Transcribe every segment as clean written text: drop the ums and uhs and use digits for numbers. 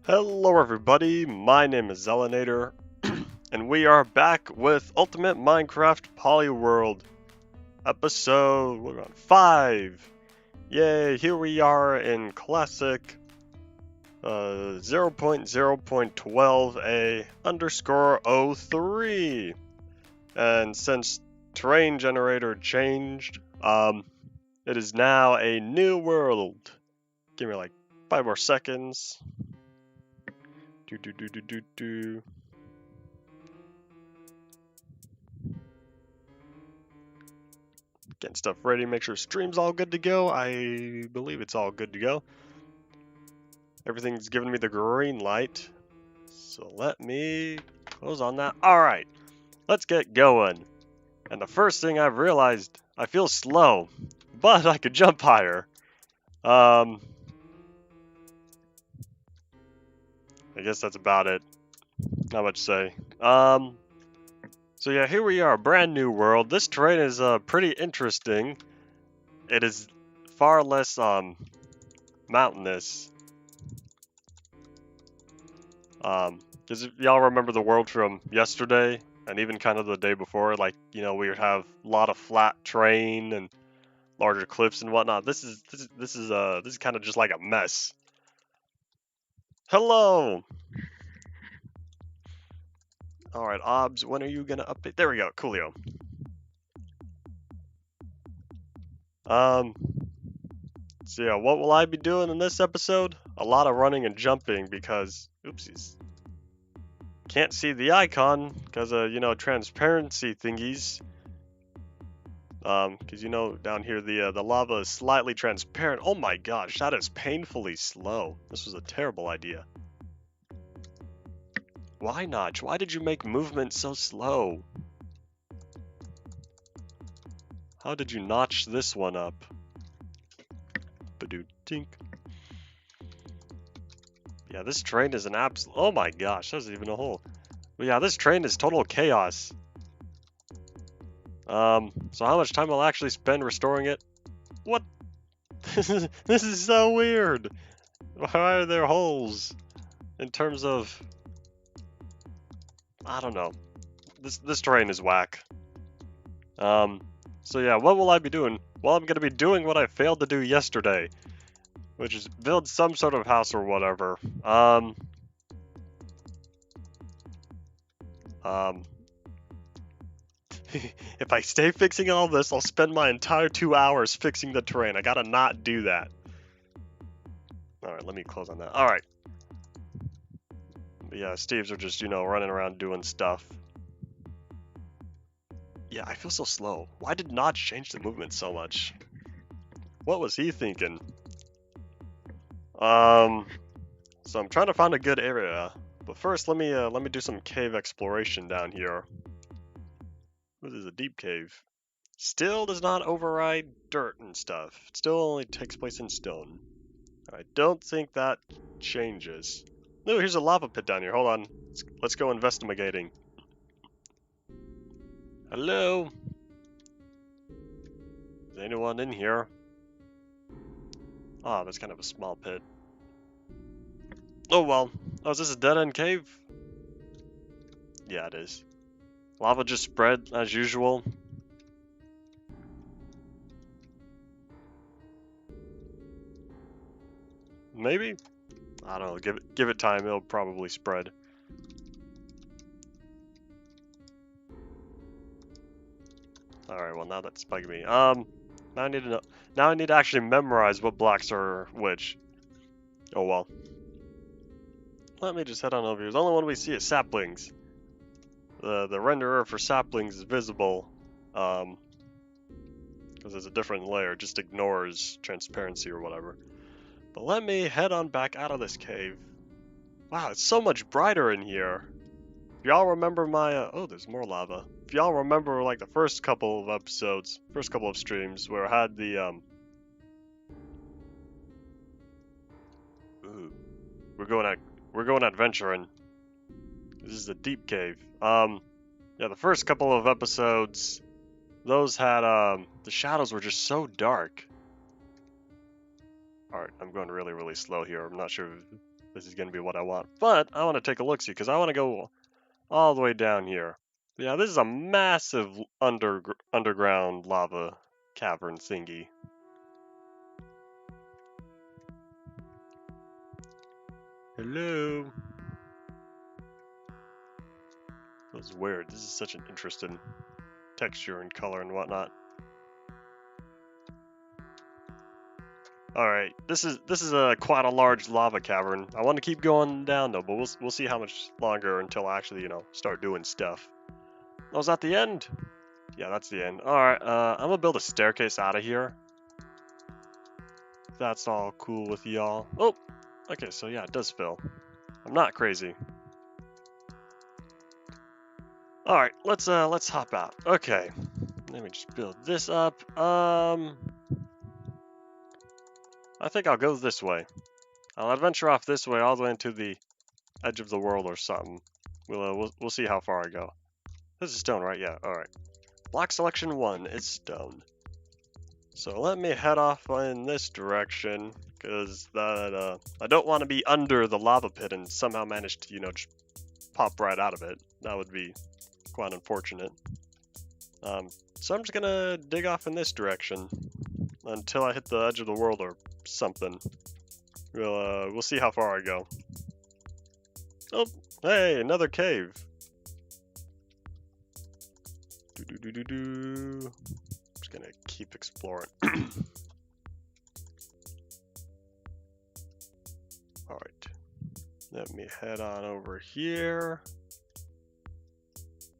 Hello everybody, my name is Zelinator, and we are back with Ultimate Minecraft Polyworld, episode, we're on 5. Yay, here we are in classic 0.0.12a underscore 03. And since terrain generator changed, it is now a new world. Give me like 5 more seconds. Getting stuff ready, make sure stream's all good to go. I believe it's all good to go. Everything's giving me the green light. So let me close on that. Alright, let's get going. And the first thing I've realized, I feel slow, but I could jump higher. I guess that's about it. Not much to say. So yeah, here we are, brand new world. This terrain is pretty interesting. It is far less mountainous. Because y'all remember the world from yesterday, and even kind of the day before, like, you know, we would have a lot of flat terrain and larger cliffs and whatnot. This is kind of just like a mess. Hello. All right, Obs, when are you gonna update? There we go, coolio. So yeah, what will I be doing in this episode? A lot of running and jumping because, oopsies. Can't see the icon because you know, transparency thingies. Because you know, down here the lava is slightly transparent. Oh my gosh, that is painfully slow. This was a terrible idea. Why, Notch? Why did you make movement so slow? How did you notch this one up? Badoo-tink. Yeah, this train is an absolute... Oh my gosh, there's even a hole. But yeah, this train is total chaos. So how much time I'll actually spend restoring it? What? This is so weird. Why are there holes? In terms of... I don't know. This terrain is whack. So yeah, what will I be doing? Well, I'm gonna be doing what I failed to do yesterday, which is build some sort of house or whatever. If I stay fixing all this, I'll spend my entire 2 hours fixing the terrain. I gotta not do that. Alright, let me close on that. Alright. Yeah, Steves are just, you know, running around doing stuff. Yeah, I feel so slow. Why did Notch change the movement so much? What was he thinking? So I'm trying to find a good area. But first, let me do some cave exploration down here. This is a deep cave. Still does not override dirt and stuff. It still only takes place in stone. I don't think that changes. No, here's a lava pit down here. Hold on. Let's go investigating. Hello? Is anyone in here? Ah, that's kind of a small pit. Oh well. Oh, is this a dead-end cave? Yeah, it is. Lava just spread as usual. Maybe? I don't know. Give it time. It'll probably spread. All right. Well, now that's bugging me. Now I need to know. Now I need to actually memorize what blocks are which. Oh well. Let me just head on over here. The only one we see is saplings. The renderer for saplings is visible. Because there's a different layer. It just ignores transparency or whatever. But let me head on back out of this cave. Wow, it's so much brighter in here. If y'all remember my, oh, there's more lava. If y'all remember, like, the first couple of episodes, first couple of streams, where I had the, ooh, we're going adventuring. This is a deep cave. Yeah, the first couple of episodes, those had, the shadows were just so dark. Alright, I'm going really, really slow here. I'm not sure this is going to be what I want. But I want to take a look-see, because I want to go all the way down here. Yeah, this is a massive underground lava cavern thingy. Hello. Feels weird. This is such an interesting texture and color and whatnot. All right, this is quite a large lava cavern. I want to keep going down though, but we'll see how much longer until I actually start doing stuff. Oh, is that the end? Yeah, that's the end. All right, I'm gonna build a staircase out of here. That's all cool with y'all. Oh, okay, so yeah, it does fill. I'm not crazy. All right, let's hop out. Okay, let me just build this up. I think I'll go this way. I'll adventure off this way all the way into the edge of the world or something. We'll see how far I go. This is stone, right? Yeah. All right. Block selection 1 is stone. So let me head off in this direction, because that I don't want to be under the lava pit and somehow manage to just pop right out of it. That would be quite unfortunate. So I'm just gonna dig off in this direction until I hit the edge of the world or something. We'll see how far I go. Oh, hey, another cave. I'm just gonna keep exploring. Alright. Let me head on over here.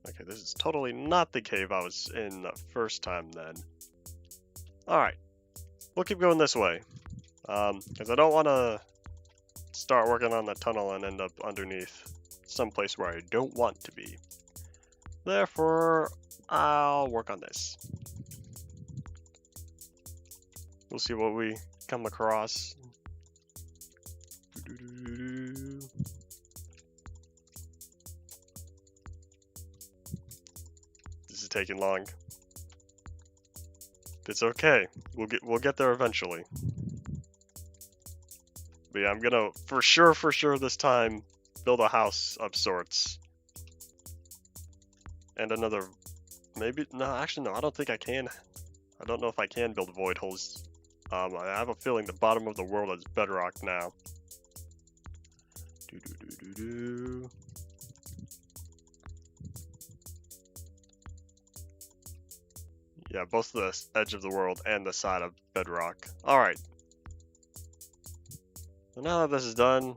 Okay, this is totally not the cave I was in the first time then. Alright. We'll keep going this way. Because I don't want to start working on the tunnel and end up underneath someplace where I don't want to be. Therefore, I'll work on this. We'll see what we come across. This is taking long. It's okay. We'll get there eventually. But yeah, I'm gonna for sure this time build a house of sorts. And another, maybe, no, actually no, I don't think I can. I don't know if I can build void holes. I have a feeling the bottom of the world is bedrock now. Yeah, both the edge of the world and the side of bedrock. Alright. So now that this is done,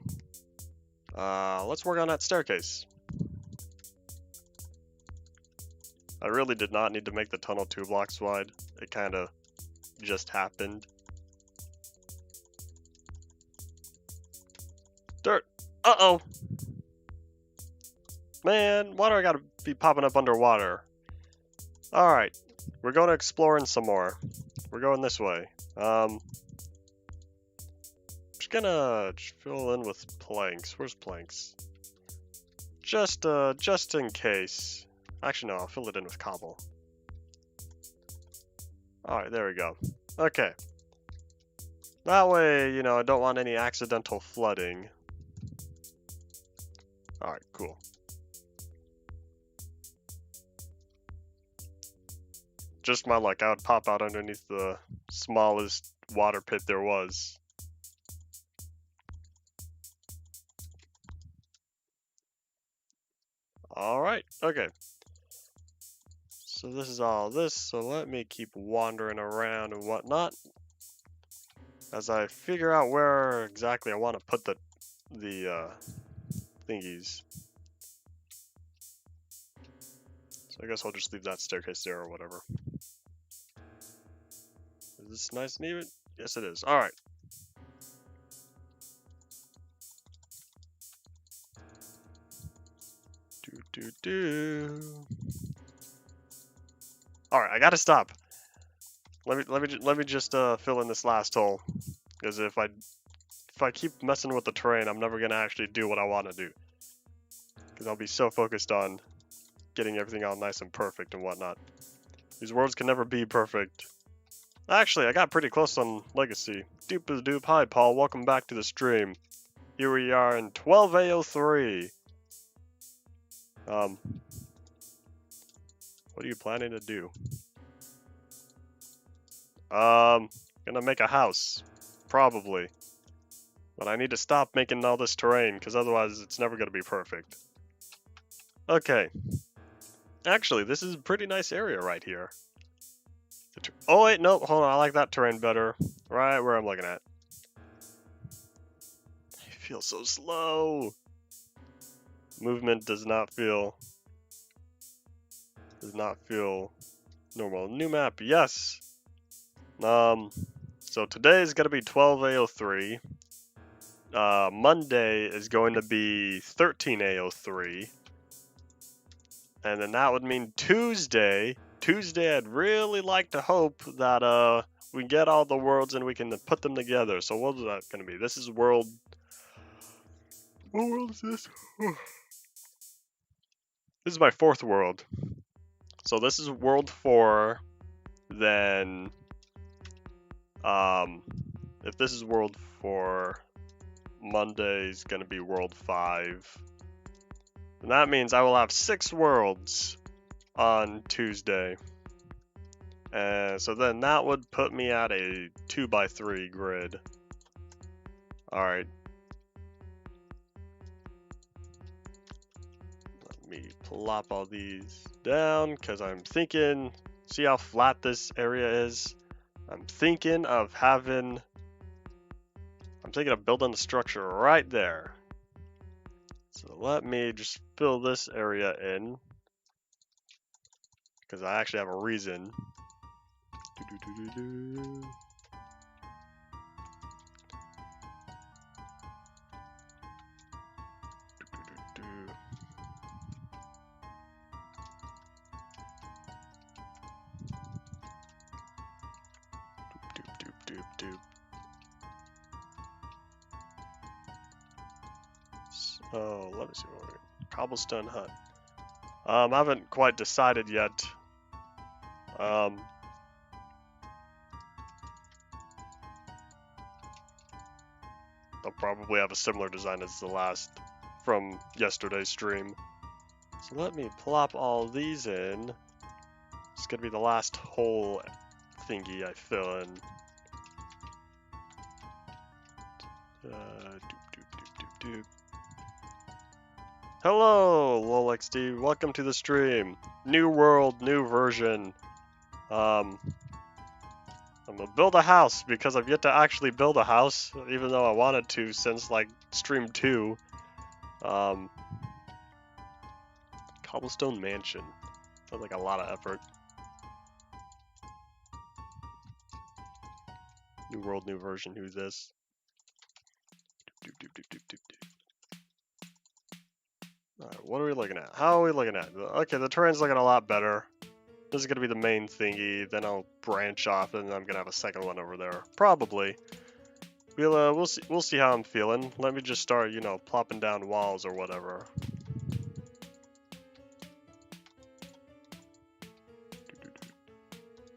let's work on that staircase. I really did not need to make the tunnel 2 blocks wide. It kind of just happened. Dirt! Uh-oh! Man, why do I gotta be popping up underwater? Alright, we're going to exploring some more. We're going this way. Just gonna fill in with planks. Where's planks? Just in case. Actually, no, I'll fill it in with cobble. Alright, there we go. Okay. That way, I don't want any accidental flooding. Alright, cool. Just my luck, I would pop out underneath the smallest water pit there was. Alright, okay. So this is all this, so let me keep wandering around and whatnot as I figure out where exactly I want to put the thingies. So I guess I'll just leave that staircase there or whatever. Is this nice and even? Yes, it is. Alright. Alright, I gotta stop. Let me just fill in this last hole, because if I keep messing with the terrain, I'm never gonna actually do what I want to do. Because I'll be so focused on getting everything all nice and perfect and whatnot. These worlds can never be perfect. Actually, I got pretty close on Legacy. Doop-a-doop. Hi, Paul. Welcome back to the stream. Here we are in 12A03. What are you planning to do? Gonna make a house. Probably. But I need to stop making all this terrain, because otherwise it's never gonna be perfect. Okay. Actually, this is a pretty nice area right here. Oh wait, nope, hold on, I like that terrain better. Right where I'm looking at. I feel so slow. Movement does not feel normal. New map, yes. So today is gonna be 12A03. Monday is going to be 13A03. And then that would mean Tuesday. I'd really like to hope that we get all the worlds and we can put them together. So what is that going to be? This is world. What world is this? This is my 4th world. So this is world 4. Then, if this is world 4, Monday's going to be world 5. And that means I will have 6 worlds on Tuesday. So then that would put me at a 2x3 grid. Alright. Let me plop all these down, because I'm thinking, see how flat this area is? I'm thinking of building the structure right there. So let me just fill this area in, because I actually have a reason. So let me see what we're cobblestone hut. I haven't quite decided yet. I'll probably have a similar design as the last from yesterday's stream. So let me plop all these in. It's gonna be the last whole thingy I fill in. Hello, LolXD. Welcome to the stream. New world, new version. I'm gonna build a house because I've yet to actually build a house, even though I wanted to since like stream 2. Cobblestone mansion. Sounds like a lot of effort. New world, new version. Who's this? Alright, what are we looking at? How are we looking at? Okay, the terrain's looking a lot better. This is gonna be the main thingy. Then I'll branch off, and I'm gonna have a second one over there. Probably. We'll see. We'll see how I'm feeling. Let me just start, plopping down walls or whatever.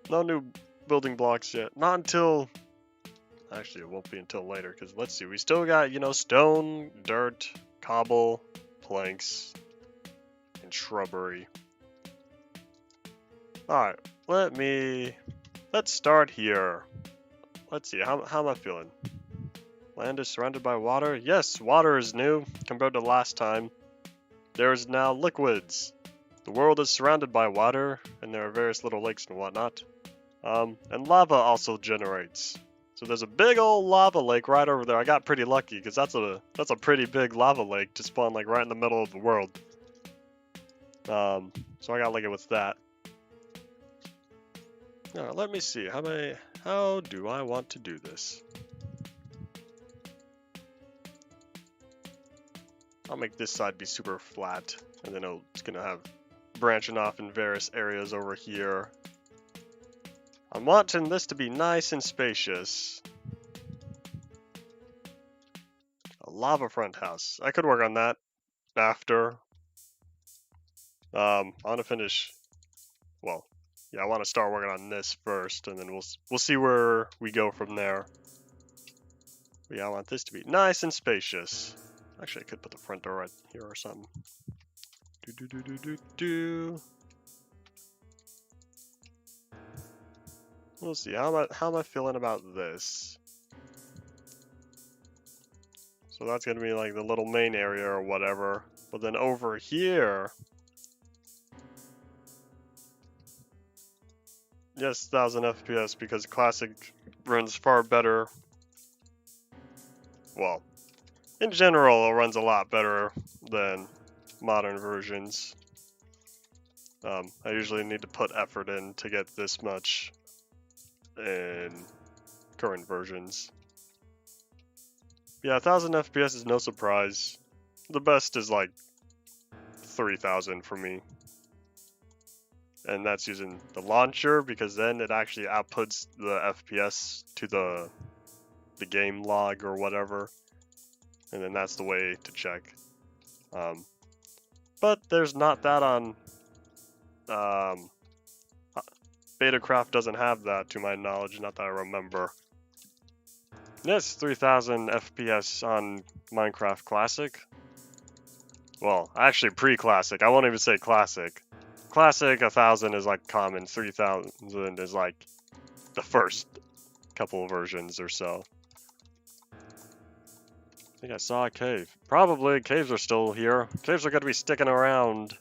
No new building blocks yet. Not until. Actually, it won't be until later. Because let's see. We still got, stone, dirt, cobble, planks, and shrubbery. Alright, let's start here. Let's see, how am I feeling? Land is surrounded by water? Yes, water is new compared to last time. There is now liquids. The world is surrounded by water, and there are various little lakes and whatnot. And lava also generates. So there's a big old lava lake right over there. I got pretty lucky, because that's a pretty big lava lake to spawn like right in the middle of the world. So I got lucky with that. Now, let me see. How do I want to do this? I'll make this side be super flat, and then it's gonna have branching off in various areas over here. I'm wanting this to be nice and spacious. A lava front house. I could work on that after. I want to finish. Well, yeah, I want to start working on this first, and then we'll see where we go from there. But yeah, I want this to be nice and spacious. Actually, I could put the front door right here or something. Do do do do do do. We'll see. How am I feeling about this? So that's gonna be like the little main area or whatever. But then over here, yes, 1000 FPS because classic runs far better. Well, in general, it runs a lot better than modern versions. I usually need to put effort in to get this much in current versions. Yeah, 1000 FPS is no surprise. The best is like 3000 for me. And that's using the launcher because then it actually outputs the FPS to the game log or whatever. And then that's the way to check. But there's not that on Betacraft doesn't have that to my knowledge, not that I remember. Yes, 3000 FPS on Minecraft Classic. Well, actually pre-classic. I won't even say classic. Classic 1000 is like common, 3000 is like the first couple of versions or so. I think I saw a cave. Probably caves are still here. Caves are going to be sticking around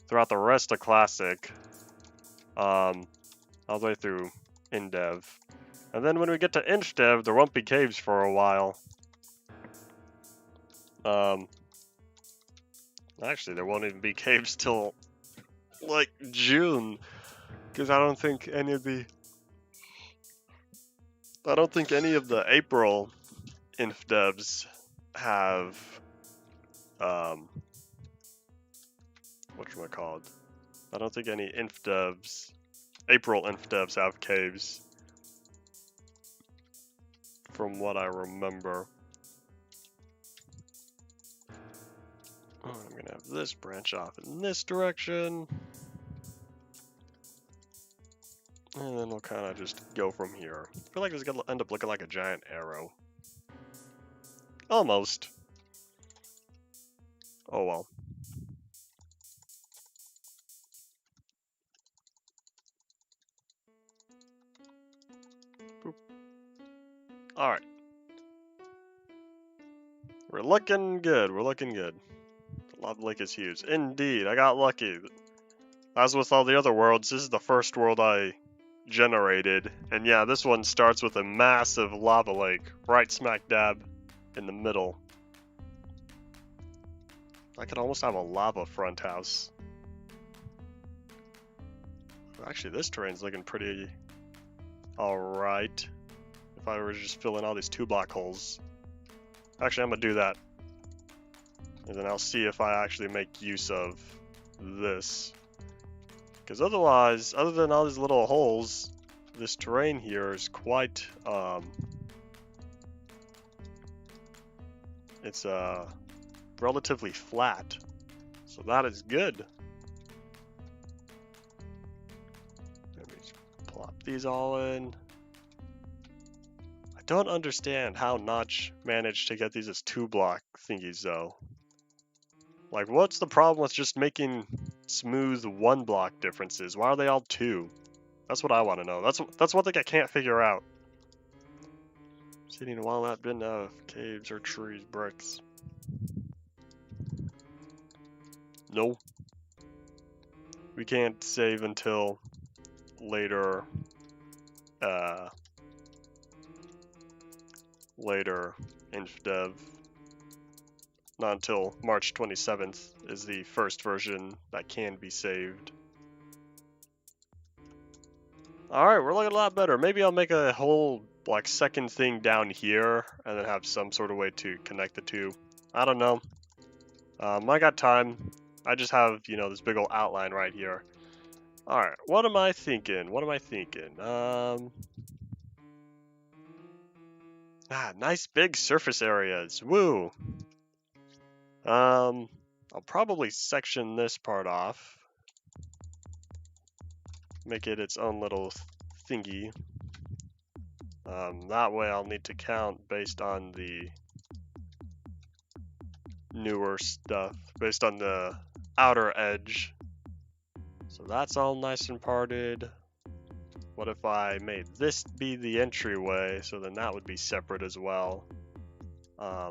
throughout the rest of Classic. All the way through InDev. And then when we get to InchDev, there won't be caves for a while. Actually, there won't even be caves till like June, because I don't think any of the April InfDevs have whatchamacallit. I don't think any April InfDevs have caves, from what I remember. I'm gonna have this branch off in this direction. And then we'll kind of just go from here. I feel like it's gonna end up looking like a giant arrow. Almost. Oh well. Alright. We're looking good, we're looking good. The lava lake is huge. Indeed, I got lucky. As with all the other worlds, this is the first world I generated. And yeah, this one starts with a massive lava lake, right smack dab in the middle. I could almost have a lava front house. Actually, this terrain's looking pretty alright. If I were to just fill in all these 2-block holes. Actually, I'm gonna do that. And then I'll see if I actually make use of this. Because otherwise, other than all these little holes, this terrain here is quite, it's relatively flat. So that is good. Let me just plop these all in. I don't understand how Notch managed to get these as 2-block thingies though. Like, what's the problem with just making smooth 1-block differences? Why are they all 2? That's what I want to know. That's one thing I can't figure out. Sitting a while not been of caves or trees, bricks. No. We can't save until later. Later InfDev. Not until March 27th is the first version that can be saved. Alright, we're looking a lot better. Maybe I'll make a whole like second thing down here and then have some sort of way to connect the two. I don't know. I got time. I just have, you know, this big old outline right here. Alright, what am I thinking? What am I thinking? Nice big surface areas. Woo! I'll probably section this part off. Make it its own little thingy. That way I'll need to count based on the newer stuff, based on the outer edge. So that's all nice and parted. What if I made this be the entryway, so then that would be separate as well. I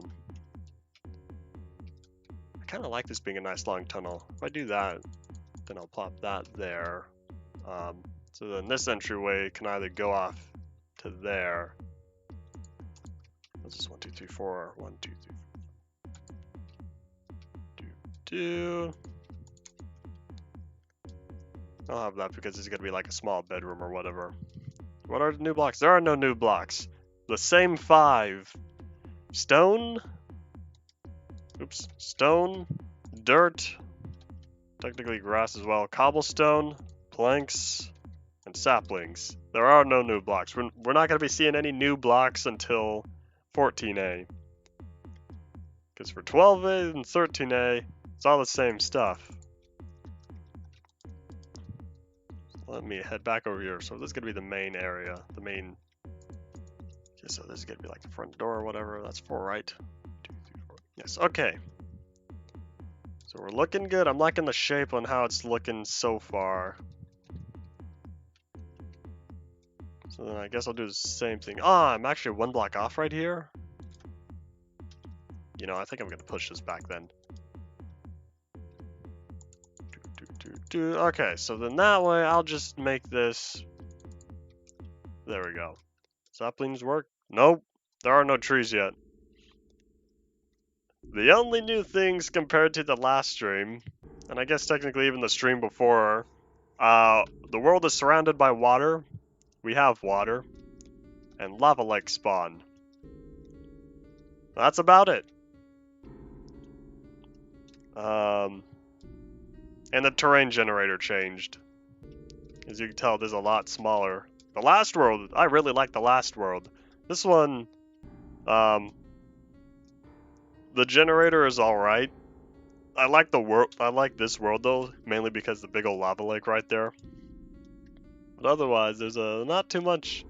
kind of like this being a nice long tunnel. If I do that, then I'll plop that there. So then this entryway can either go off to there. This is 1, 2, 3, 4. 1, 2, 3, 2. I'll have that because it's gonna be like a small bedroom or whatever. What are the new blocks? There are no new blocks. The same 5. Stone. Oops. Stone. Dirt. Technically grass as well. Cobblestone. Planks. And saplings. There are no new blocks. We're not going to be seeing any new blocks until 14A. Because for 12A and 13A, it's all the same stuff. Let me head back over here. So this is going to be the main area. The main... Okay, so this is going to be like the front door or whatever. That's 4, right? 2, 3, 4. Yes, okay. So we're looking good. I'm liking the shape on how it's looking so far. So then I guess I'll do the same thing. Ah, I'm actually 1 block off right here. You know, I think I'm going to push this back then. Okay, so then that way I'll just make this... There we go. Saplings work? Nope, there are no trees yet. The only new things compared to the last stream, and I guess technically even the stream before, the world is surrounded by water. We have water. And lava lakes spawn. That's about it. And the terrain generator changed. As you can tell, there's a lot smaller. The last world, I really like the last world. This one, the generator is alright. I like the world. I like this world though, mainly because the big old lava lake right there. But otherwise, there's not too much,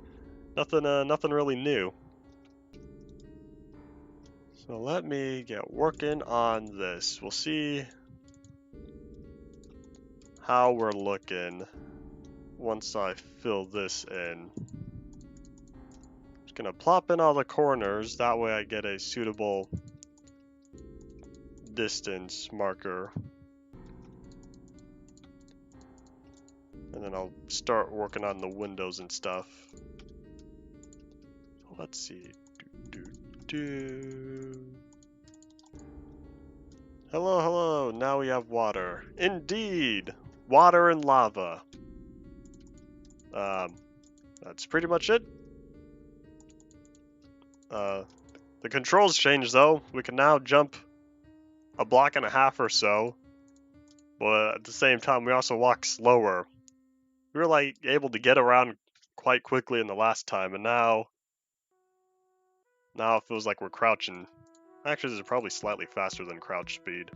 nothing really new. So let me get working on this. We'll see how we're looking once I fill this in. Just gonna plop in all the corners. That way I get a suitable distance marker. And then I'll start working on the windows and stuff. Let's see. Hello, hello. Now we have water. Indeed! Water and lava. That's pretty much it. The controls changed though. We can now jump 1.5 blocks or so. But at the same time, we also walk slower. We were like able to get around quite quickly in the last time, and now it feels like we're crouching. Actually, this is probably slightly faster than crouch speed.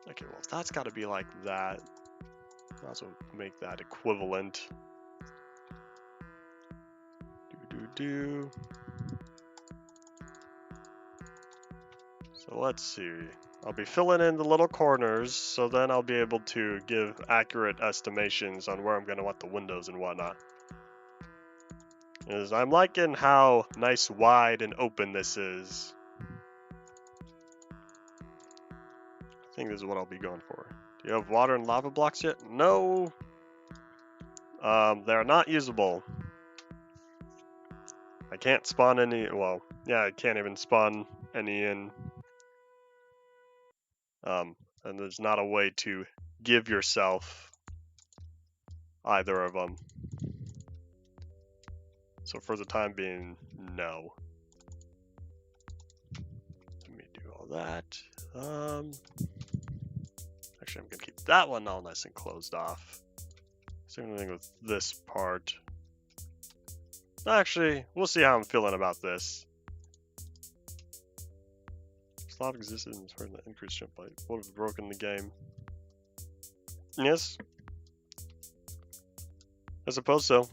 Okay, well, that's got to be like that. I'll also make that equivalent. So let's see. I'll be filling in the little corners, so then I'll be able to give accurate estimations on where I'm going to want the windows and whatnot. As I'm liking how nice, wide, and open this is. I think this is what I'll be going for. Do you have water and lava blocks yet? No. They're not usable. I can't spawn any, well, yeah, I can't even spawn any in. And there's not a way to give yourself either of them. So for the time being, no. Let me do all that. Actually, I'm gonna keep that one all nice and closed off. Same thing with this part. Actually, we'll see how I'm feeling about this. Slav existence for the increased jump height would have broken the game. Yes. I suppose so.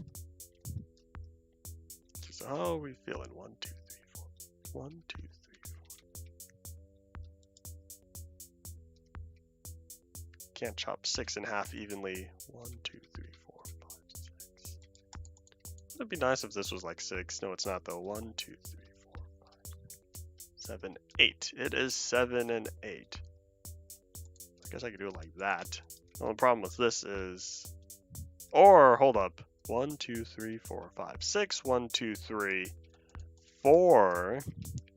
So how are we feeling? 1, 2, 3, 4. 1, 2, 3, 4. Can't chop 6 in half evenly. 1, 2, 3, 4, 5, 6. It'd be nice if this was like 6. No, it's not though. 1, 2, 3, 4, 5, 7, 8. It is 7 and 8. I guess I could do it like that. The only problem with this is, or hold up. 1, 2, 3, 4, 5, 6. 1, 2, 3, 4.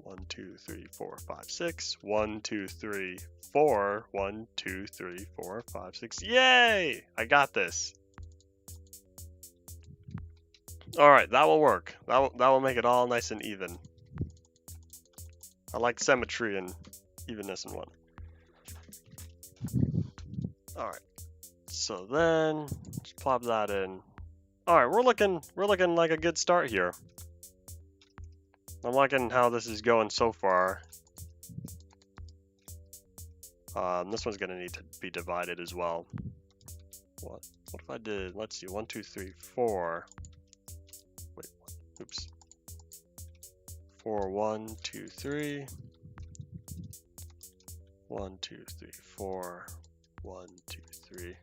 1, 2, 3, 4, 5, 6. 1, 2, 3, 4. 1, 2, 3, 4, 5, 6. Yay! I got this. Alright, that will work. That will make it all nice and even. I like symmetry and evenness in one. Alright. So then just plop that in. Alright, we're looking like a good start here. I'm liking how this is going so far. This one's gonna need to be divided as well. What if I did, let's see, 1, 2, 3, 4. Wait, oops. 4, 1, 2, 3. 1, 2, 3, 4. 1, 2, 3.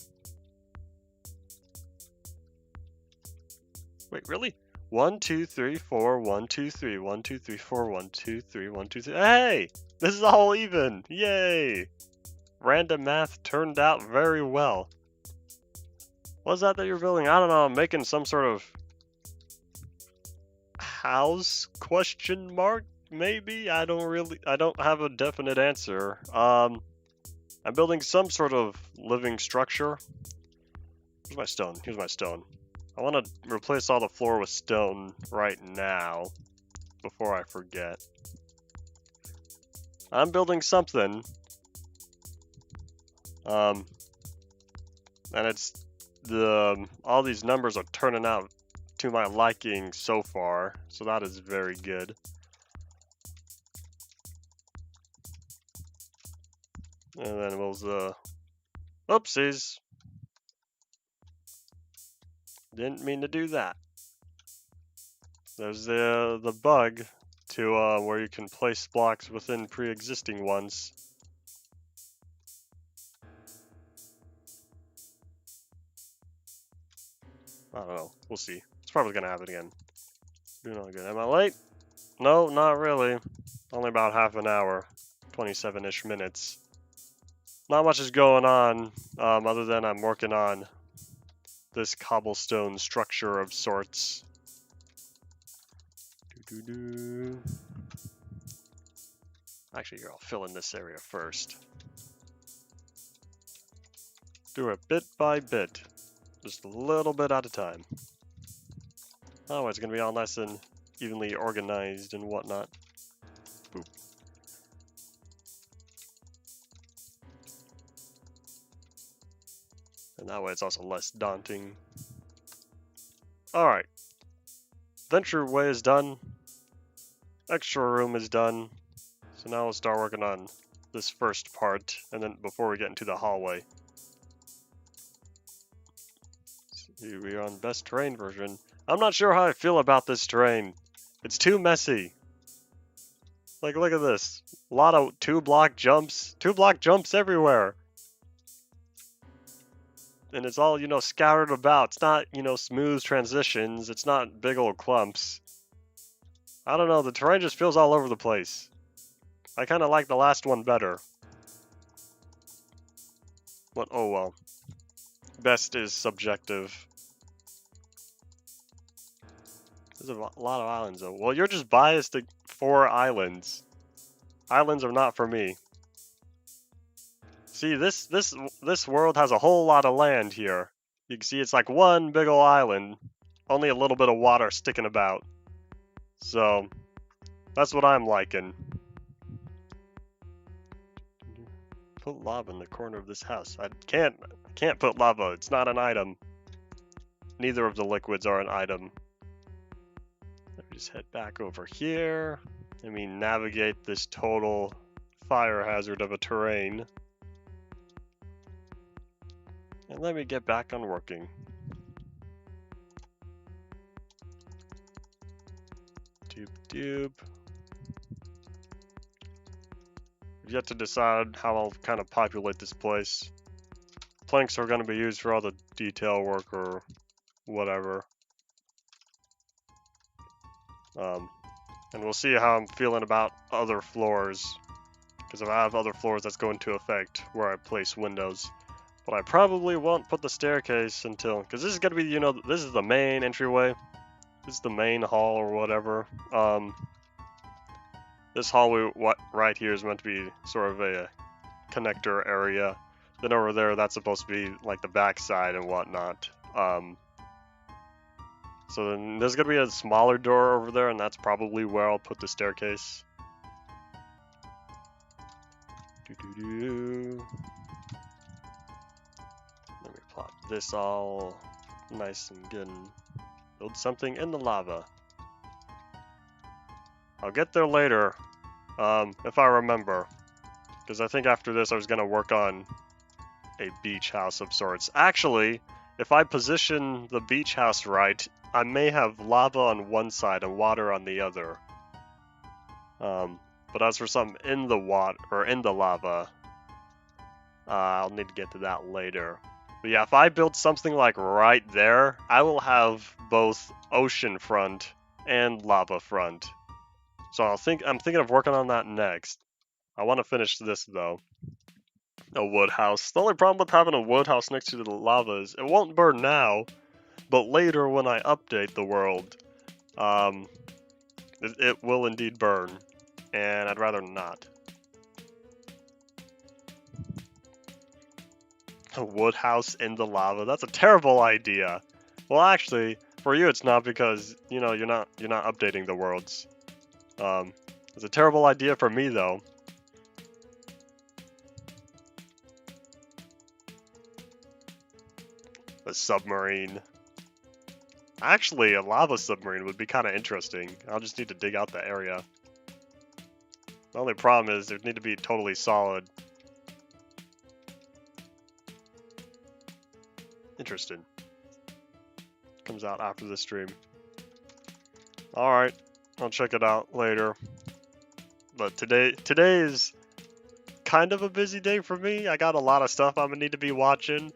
Wait, really? 1, 2, 3, 4. 1, 2, 3. 1, 2, 3, 4. 1, 2, 3. 1, 2, 3. Hey! This is all even! Yay! Random math turned out very well. What's that you're building? I don't know, I'm making some sort of house question mark, maybe? I don't have a definite answer. I'm building some sort of living structure. Here's my stone. Here's my stone. I want to replace all the floor with stone right now before I forget. I'm building something. And it's all these numbers are turning out to my liking so far, so that is very good. And then we'll oopsies. Didn't mean to do that. There's the bug to where you can place blocks within pre-existing ones. I don't know. We'll see. It's probably gonna happen again. Doing all good. Am I late? No, not really. Only about half an hour. 27-ish minutes. Not much is going on, other than I'm working on this cobblestone structure of sorts. Actually, here, I'll fill in this area first. Do it bit by bit. Just a little bit at a time. Oh, it's gonna be all nice and evenly organized and whatnot. Boop. And that way it's also less daunting. Alright. Ventureway is done. Extra room is done. So now we'll start working on this first part, and then before we get into the hallway. Here we are on best terrain version. I'm not sure how I feel about this terrain. It's too messy. Like, look at this. A lot of 2-block jumps. 2-block jumps everywhere. And it's all, scattered about. It's not, smooth transitions. It's not big old clumps. I don't know, the terrain just feels all over the place. I kind of like the last one better. But, oh well. Best is subjective. There's a lot of islands, though. Well, you're just biased to 4 islands. Islands are not for me. See, this world has a whole lot of land here. You can see it's like one big ol' island. Only a little bit of water sticking about. So, that's what I'm liking. Put lava in the corner of this house. I can't put lava. It's not an item. Neither of the liquids are an item. Let me just head back over here. Let me navigate this total fire hazard of a terrain. And let me get back on working. I've yet to decide how I'll kind of populate this place. Planks are going to be used for all the detail work or whatever. And we'll see how I'm feeling about other floors. Because if I have other floors, that's going to affect where I place windows. But I probably won't put the staircase until... Because this is going to be, you know, this is the main entryway. This is the main hall or whatever. This hallway right here is meant to be sort of a connector area. Then over there, that's supposed to be like the back side and whatnot. So then there's going to be a smaller door over there, and that's probably where I'll put the staircase. Let me plop this all nice and good and build something in the lava. I'll get there later, if I remember. Because I think after this I was going to work on a beach house of sorts. Actually, if I position the beach house right, I may have lava on one side and water on the other. But as for something in the water or in the lava, I'll need to get to that later. But yeah, if I build something like right there, I will have both ocean front and lava front. So I'm thinking of working on that next. I want to finish this though. A wood house. The only problem with having a wood house next to the lava is it won't burn now, but later when I update the world, it will indeed burn, and I'd rather not. A wood house in the lava? That's a terrible idea. Well, actually, for you it's not because you know you're not updating the worlds. It's a terrible idea for me though. A submarine. Actually, a lava submarine would be kind of interesting. I'll just need to dig out the area. The only problem is there'd need to be totally solid. Interesting. Comes out after the stream. Alright, I'll check it out later. But today is kind of a busy day for me. I got a lot of stuff I'm gonna need to be watching.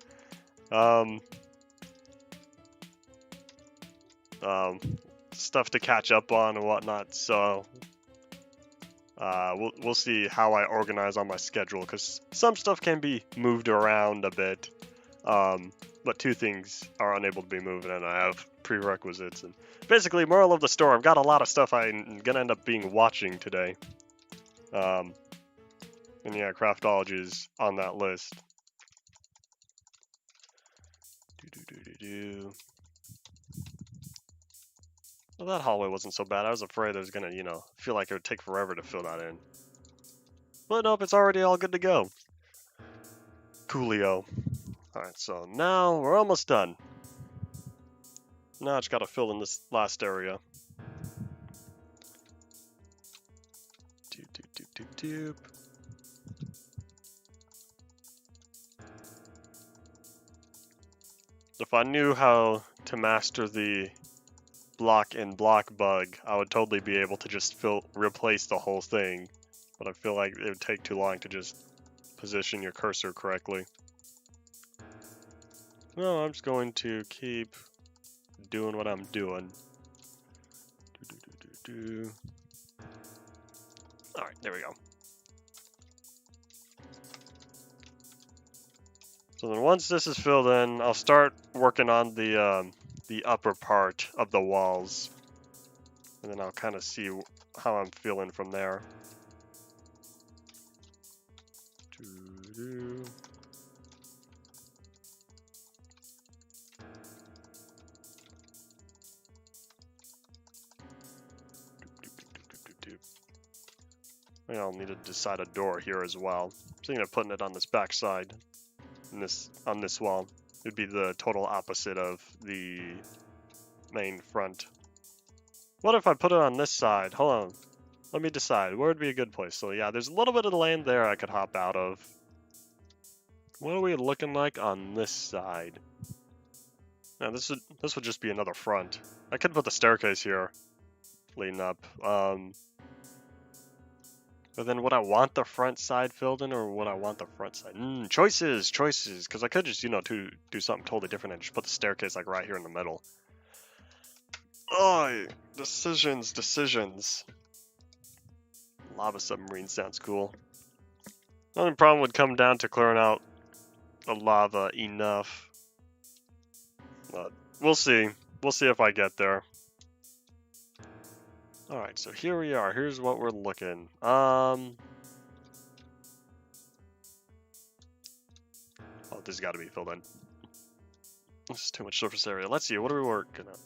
Stuff to catch up on and whatnot, so we'll see how I organize on my schedule, because some stuff can be moved around a bit, but two things are unable to be moved, and I have prerequisites. And basically, moral of the story, I've got a lot of stuff I'm gonna end up watching today. And yeah, craftology is on that list. Well, that hallway wasn't so bad. I was afraid I was gonna, feel like it would take forever to fill that in. But nope, it's already all good to go. Coolio. Alright, so now we're almost done. Now I just gotta fill in this last area. If I knew how to master the block and block bug, I would totally be able to just replace the whole thing. But I feel like it would take too long to just position your cursor correctly. No, I'm just going to keep doing what I'm doing. Alright, there we go. So then once this is filled in, I'll start working on the upper part of the walls. And then I'll kind of see how I'm feeling from there. I'll need to decide a door here as well. I'm thinking of putting it on this back side, on this wall. It'd be the total opposite of the main front. What if I put it on this side? Hold on. Let me decide. Where would be a good place? So yeah, there's a little bit of land there I could hop out of. What are we looking like on this side? Now this would just be another front. I could put the staircase here. leading up. But then would I want the front side filled in, or would I want the front side? Choices, because I could just, you know, do something totally different and just put the staircase like right here in the middle. Oh, decisions. Lava submarine sounds cool. The only problem would come down to clearing out the lava enough. But we'll see. We'll see if I get there. Alright, so here we are. Here's what we're looking. Oh, this has got to be filled in. This is too much surface area. Let's see, what are we working on?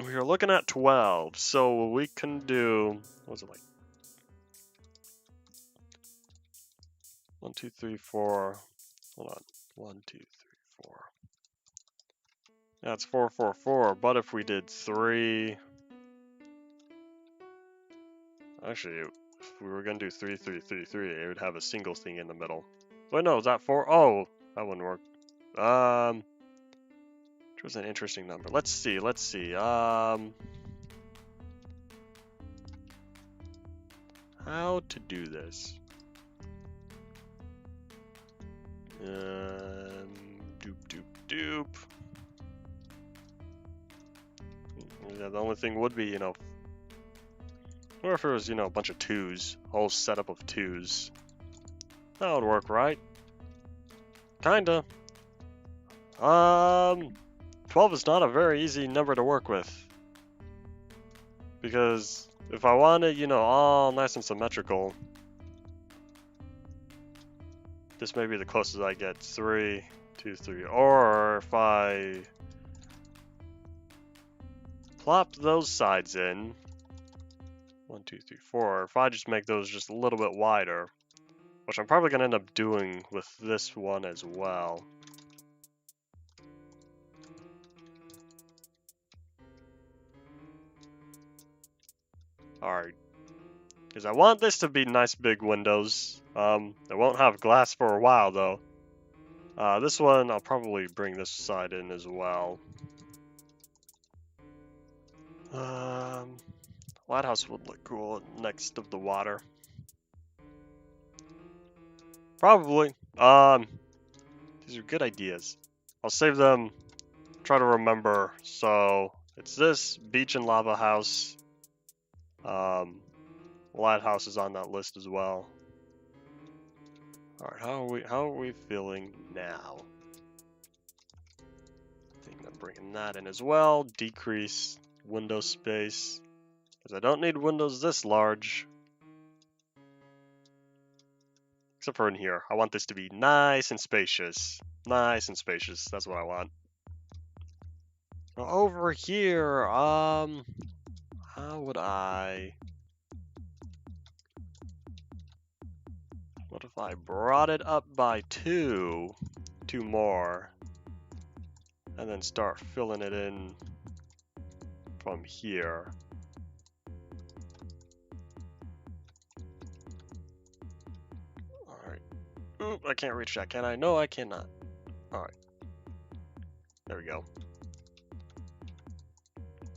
We are looking at 12, so we can do, what was it like? 1, 2, 3, 4. Hold on. 1, 2, 3, 4. That's 4, 4, 4. But if we did 3, actually, if we were gonna do 3, 3, 3, 3, it would have a single thing in the middle. Wait, no, is that 4? Oh, that wouldn't work. Which was an interesting number. Let's see. How to do this? Doop. Yeah, the only thing would be, you know, or if it was, you know, a bunch of 2s, whole setup of 2s. That would work, right? Kinda. 12 is not a very easy number to work with. Because if I want it, you know, all nice and symmetrical, this may be the closest I get. 3, 2, 3. Or if I plop those sides in, 1, 2, 3, 4. If I just make those just a little bit wider, which I'm probably going to end up doing with this one as well. Alright. Because I want this to be nice big windows. It won't have glass for a while though. This one, I'll probably bring this side in as well. Lighthouse would look cool next of the water. Probably. These are good ideas. I'll save them, try to remember. So, it's this, beach and lava house. Lighthouse is on that list as well. Alright, how are we feeling now? I think I'm bringing that in as well. Decrease window space. Because I don't need windows this large. Except for in here. I want this to be nice and spacious. Nice and spacious. That's what I want. Now over here, how would I... What if I brought it up by 2 more, and then start filling it in from here? Alright. Oop, I can't reach that, can I? No, I cannot. Alright. There we go.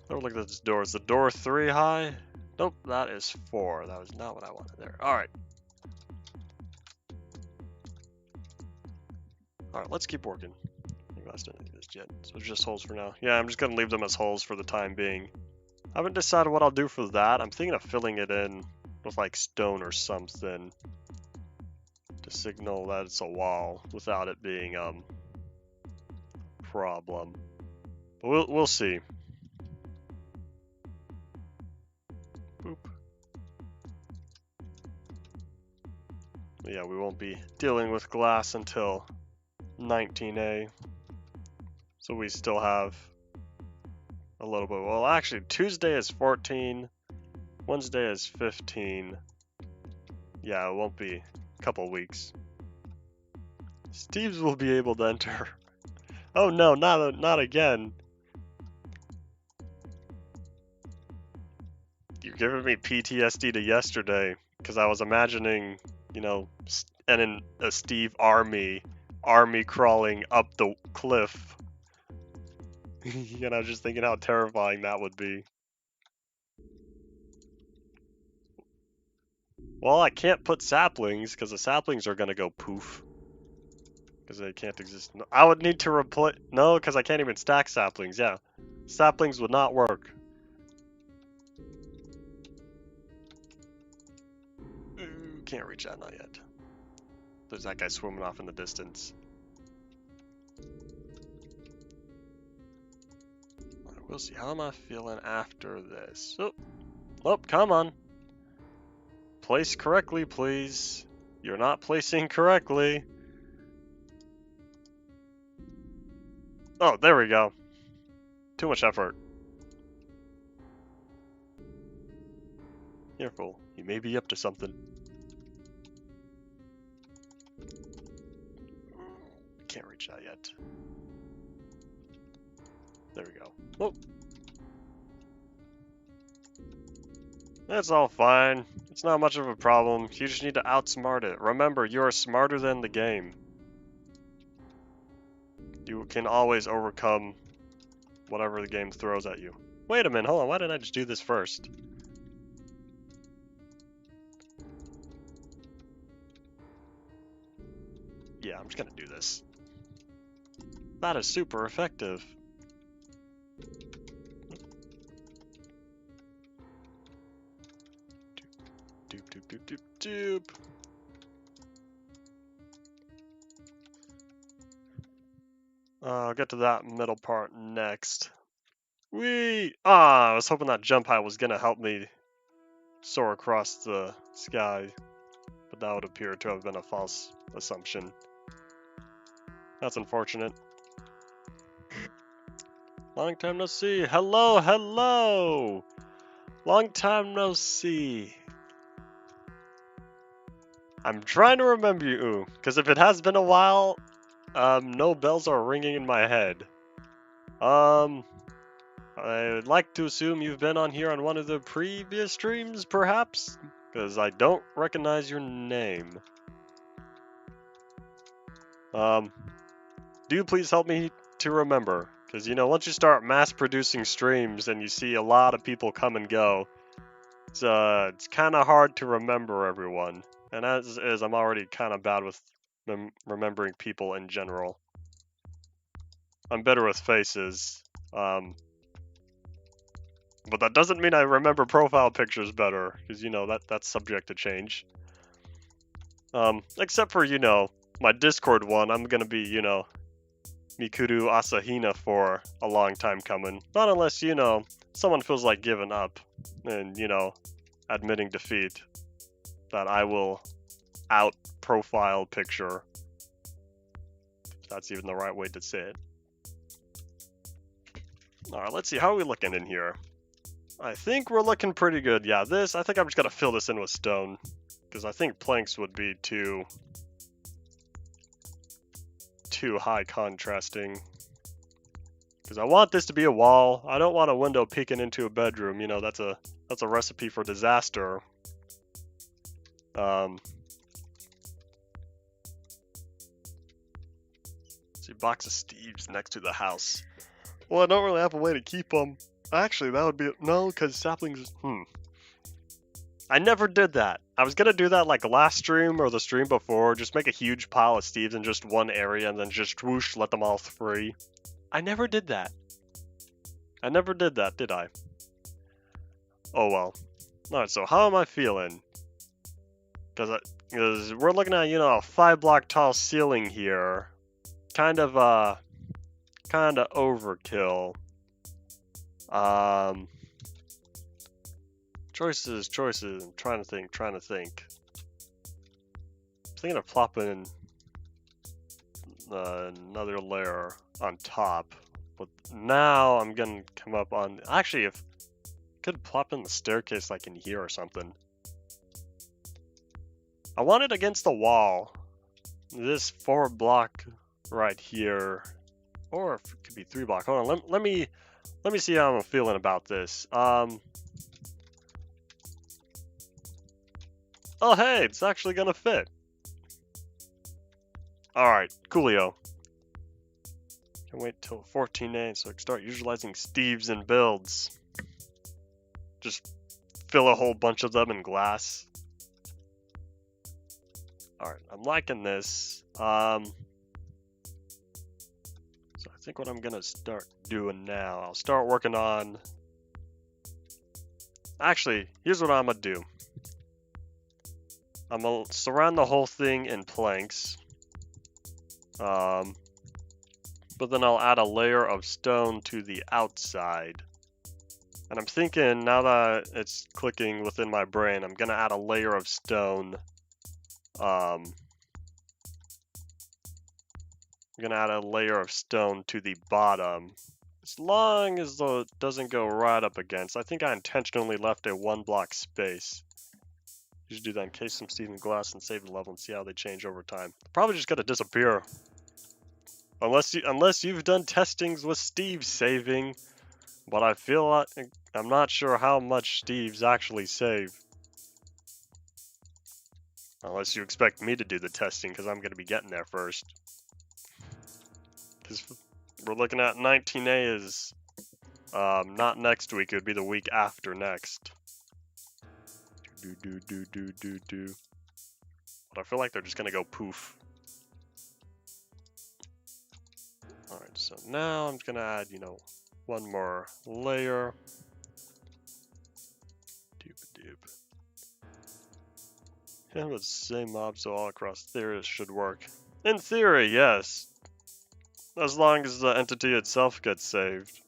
Oh, look at this door. Is the door 3 high? Nope, that is 4. That was not what I wanted there. Alright. Alright, let's keep working. I think that's didn't do this yet. So it's just holes for now. Yeah, I'm just gonna leave them as holes for the time being. I haven't decided what I'll do for that. I'm thinking of filling it in with like stone or something to signal that it's a wall without it being problem. But we'll see. Boop. But yeah, we won't be dealing with glass until 19A. So we still have a little bit. Well, actually, Tuesday is 14. Wednesday is 15. Yeah, it won't be a couple weeks. Steve's will be able to enter. Oh no, not again. You're giving me PTSD to yesterday because I was imagining, you know, a Steve army crawling up the cliff. And I was just thinking how terrifying that would be. Well, I can't put saplings, because the saplings are gonna go poof. Because they can't exist. No, I would need to replace... No, because I can't even stack saplings, yeah. Saplings would not work. Ooh, can't reach that, not yet. There's that guy swimming off in the distance. We'll see. How am I feeling after this? Oh, come on. Place correctly, please. You're not placing correctly. Oh, there we go. Too much effort. Careful. You may be up to something. Can't reach that yet. There we go. Oh. That's all fine. It's not much of a problem. You just need to outsmart it. Remember, you are smarter than the game. You can always overcome whatever the game throws at you. Wait a minute, hold on. Why didn't I just do this first? Yeah, I'm just gonna do this. That is super effective. Doop, doop, doop, doop, doop. I'll get to that middle part next. Whee! Ah, I was hoping that jump height was gonna help me soar across the sky, but that would appear to have been a false assumption. That's unfortunate. Long time no see. Hello, hello! Long time no see. I'm trying to remember you, because if it has been a while, no bells are ringing in my head. I would like to assume you've been on here on one of the previous streams, perhaps? Because I don't recognize your name. Do please help me to remember. Because, you know, once you start mass-producing streams and you see a lot of people come and go, it's kind of hard to remember everyone. And as is, I'm already kind of bad with remembering people in general. I'm better with faces. But that doesn't mean I remember profile pictures better, because, you know, that's subject to change. Except for, you know, my Discord one, I'm gonna be, you know, Mikuru Asahina for a long time coming. Not unless, you know, someone feels like giving up and, you know, admitting defeat. That I will out-profile picture. If that's even the right way to say it. Alright, let's see. How are we looking in here? I think we're looking pretty good. Yeah, I think I'm just gonna fill this in with stone. Because I think planks would be too high contrasting. Because I want this to be a wall. I don't want a window peeking into a bedroom. You know, that's a recipe for disaster. See, box of Steves next to the house. Well, I don't really have a way to keep them. Actually, that would be no, because saplings. I never did that. I was gonna do that like last stream or the stream before. Just make a huge pile of Steves in just one area and then just whoosh, let them all free. I never did that. I never did that, did I? Oh well. Alright, so how am I feeling? Because we're looking at, you know, a 5-block tall ceiling here. Kind of overkill. Choices. I'm trying to think. I'm thinking of plopping another layer on top. But now I'm gonna come up on... Actually, if I could plop in the staircase like in here or something. I want it against the wall. This 4-block right here. Or it could be 3-block. Hold on, let me see how I'm feeling about this. Oh hey, it's actually gonna fit. Alright, coolio. Can wait till 14A so I can start utilizing Steves and builds. Just fill a whole bunch of them in glass. Alright, I'm liking this. So I think what I'm gonna start doing now, I'll start working on... Actually, here's what I'm gonna do. I'm gonna surround the whole thing in planks. But then I'll add a layer of stone to the outside. And I'm thinking, now that it's clicking within my brain, I'm gonna add a layer of stone. I'm gonna add a layer of stone to the bottom. As long as it doesn't go right up against. I think I intentionally left a 1 block space. You should do that, encase some steel and glass and save the level and see how they change over time. Probably just gonna disappear. Unless you've done testings with Steve saving, but I feel like I'm not sure how much Steve's actually save. Unless you expect me to do the testing, because I'm gonna be getting there first. Because we're looking at 19A is not next week; it would be the week after next. But I feel like they're just gonna go poof. Alright, so now I'm gonna add, one more layer. And with the same mob, so all across there it should work. In theory, yes. As long as the entity itself gets saved.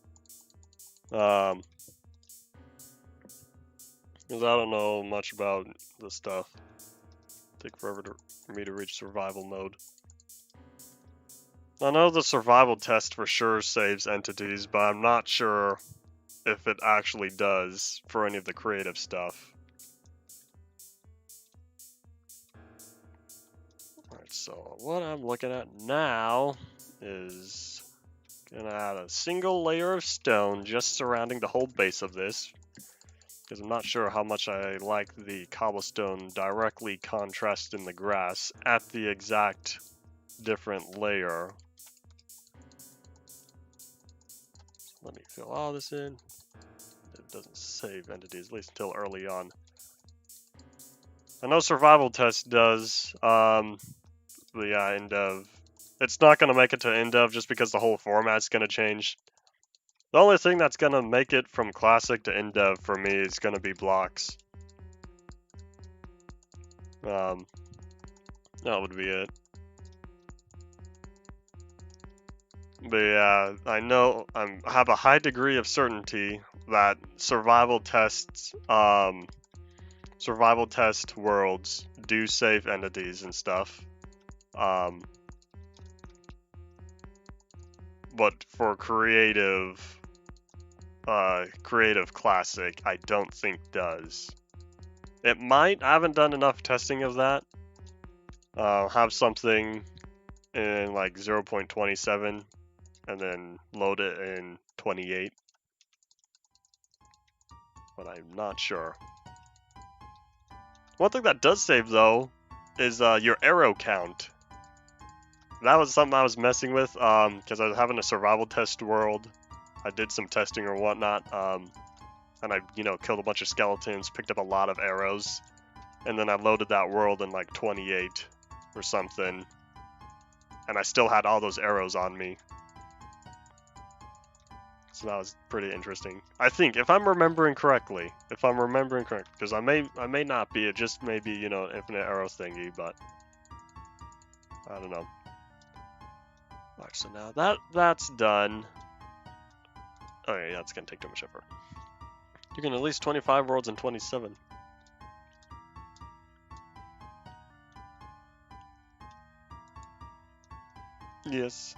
Because I don't know much about this stuff. Take forever for me to reach survival mode. I know the survival test for sure saves entities, but I'm not sure if it actually does for any of the creative stuff. Alright, so what I'm looking at now is gonna add a single layer of stone just surrounding the whole base of this. Because I'm not sure how much I like the cobblestone directly contrasting the grass at the exact different layer. Let me fill all this in. It doesn't save entities, at least until early on. I know survival test does, but yeah, end-of. It's not going to make it to end-of just because the whole format's going to change. The only thing that's going to make it from classic to end-of for me is going to be blocks. That would be it. But yeah, I know I have a high degree of certainty that survival test worlds do save entities and stuff. But for creative classic, I don't think does. It might. I haven't done enough testing of that. Have something in like 0.27 and then load it in 28. But I'm not sure. One thing that does save though is your arrow count. That was something I was messing with because I was having a survival test world. I did some testing or whatnot, and I, killed a bunch of skeletons, picked up a lot of arrows, and then I loaded that world in like 28 or something, and I still had all those arrows on me. So that was pretty interesting. I think, if I'm remembering correctly, because I may not be, it just may be, infinite arrow thingy, but I don't know. Alright, so now that's done. Okay, that's gonna take too much effort. You can at least 25 worlds in 27. Yes.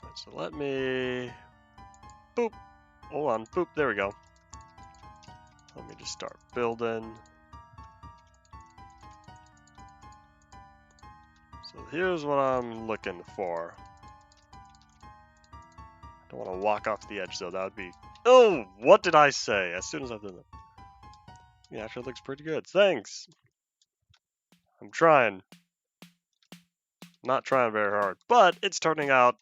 Right, so let me... Boop. Hold on. Boop. There we go. Let me just start building. So here's what I'm looking for. I don't want to walk off the edge though. That would be... Oh! What did I say? As soon as I've done that. It actually looks pretty good. Thanks! I'm trying. Not trying very hard, but it's turning out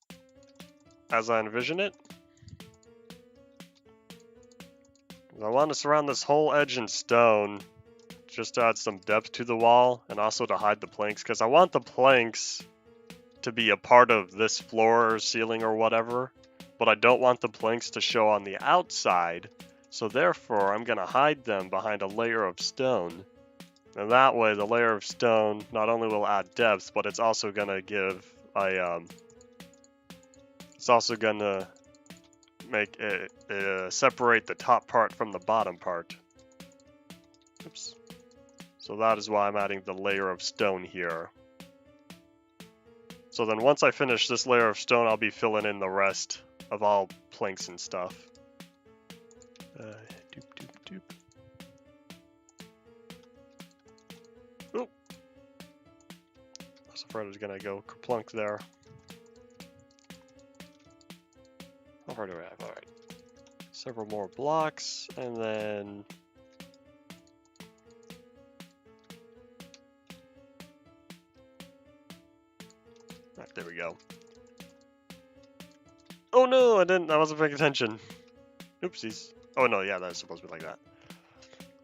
as I envision it. I want to surround this whole edge in stone, just to add some depth to the wall, and also to hide the planks, because I want the planks to be a part of this floor or ceiling or whatever, but I don't want the planks to show on the outside, so therefore I'm going to hide them behind a layer of stone. And that way the layer of stone not only will add depth, but it's also going to give it's also going to make it separate the top part from the bottom part. Oops. So that is why I'm adding the layer of stone here. So then once I finish this layer of stone, I'll be filling in the rest of all planks and stuff. Doop, doop, doop. Oop. I was afraid I was gonna go kerplunk there. How far do I have? Alright. Several more blocks, and then... Alright, there we go. Oh no, I wasn't paying attention. Oopsies. Oh no, yeah, that's supposed to be like that.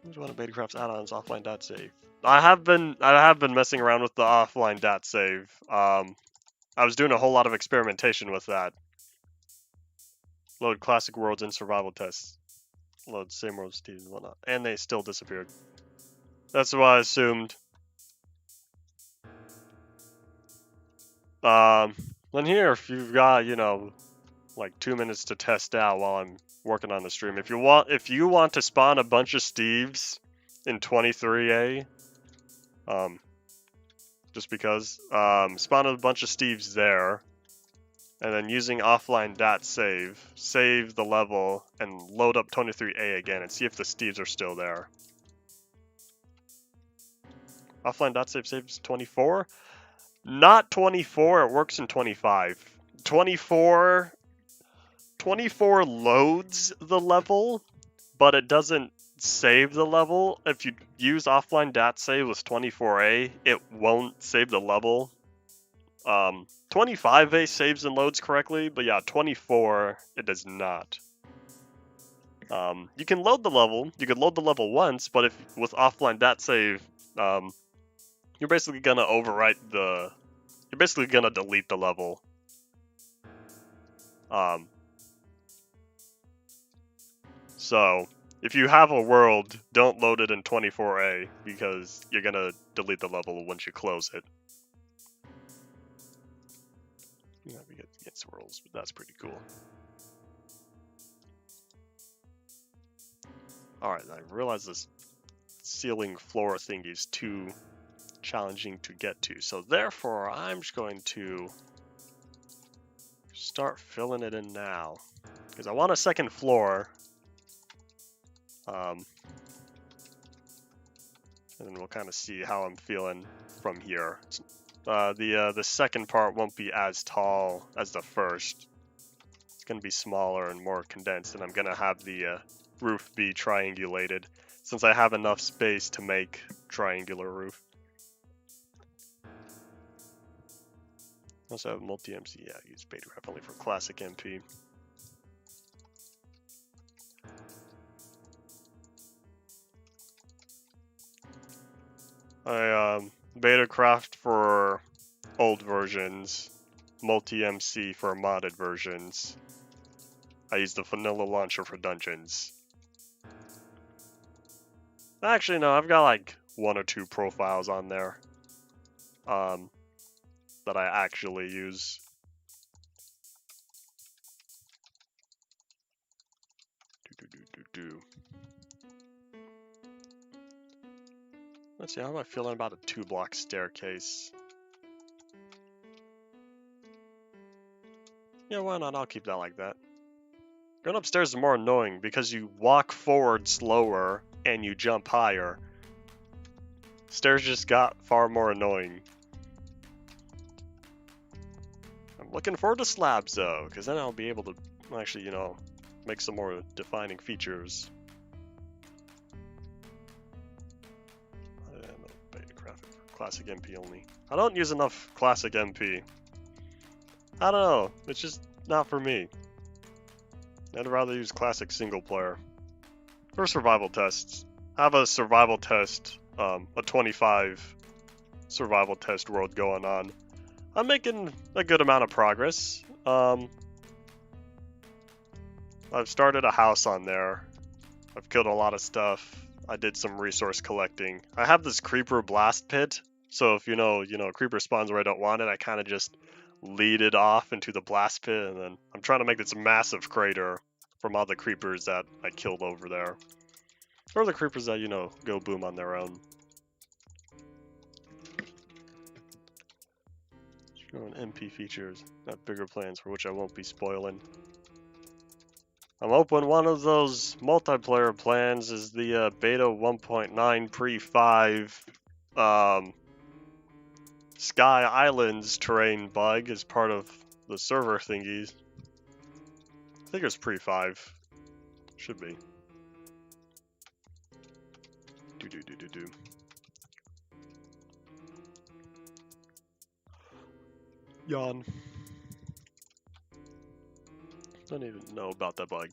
Who's one of Betacraft's add-ons offline dot save? I have been messing around with the offline dot save. I was doing a whole lot of experimentation with that. Load classic worlds and survival tests. Load same worlds, teams and whatnot. And they still disappeared. That's what I assumed. Then here, if you've got, you know, like 2 minutes to test out while I'm working on the stream. If you want to spawn a bunch of Steves in 23A, just because, spawn a bunch of Steves there, and then using offline dot save the level and load up 23A again and see if the Steves are still there. Offline dot save saves 24? Not 24, it works in 25. 24 loads the level, but it doesn't save the level. If you use offline dot save with 24A, it won't save the level. 25A saves and loads correctly, but yeah, 24 it does not. You can load the level. You can load the level once, but if with offline dot save, you're basically gonna overwrite the. You're basically gonna delete the level. So if you have a world, don't load it in 24A because you're gonna delete the level once you close it. Yeah, we get swirls, but that's pretty cool. Alright, I realize this ceiling floor thing is too challenging to get to, so therefore I'm just going to start filling it in now. Because I want a second floor. And then we'll kind of see how I'm feeling from here. The second part won't be as tall as the first. It's going to be smaller and more condensed, and I'm going to have the roof be triangulated, since I have enough space to make triangular roof. Also have multi-MC, yeah, I use Betacraft only for classic MP. I Betacraft for old versions, multi-MC for modded versions. I use the vanilla launcher for dungeons. Actually, no, I've got like 1 or 2 profiles on there that I actually use. Let's see, how am I feeling about a 2-block staircase? Yeah, why not? I'll keep that like that. Going upstairs is more annoying because you walk forward slower and you jump higher. Stairs just got far more annoying. I'm looking forward to slabs though, because then I'll be able to actually, you know, make some more defining features. Classic MP only. I don't use enough classic MP. I don't know. It's just not for me. I'd rather use classic single player. For survival tests, have a survival test, a 25 survival test world going on. I'm making a good amount of progress. I've started a house on there. I've killed a lot of stuff. I did some resource collecting. I have this creeper blast pit, so if you know, creeper spawns where I don't want it, I kind of just lead it off into the blast pit, and then I'm trying to make this massive crater from all the creepers that I killed over there. Or the creepers that, go boom on their own. Showing MP features, not bigger plans for which I won't be spoiling. I'm hoping one of those multiplayer plans is the beta 1.9 pre-5 Sky Islands terrain bug as part of the server thingies. I think it was pre-5. Should be. Do. Yawn. Don't even know about that bug.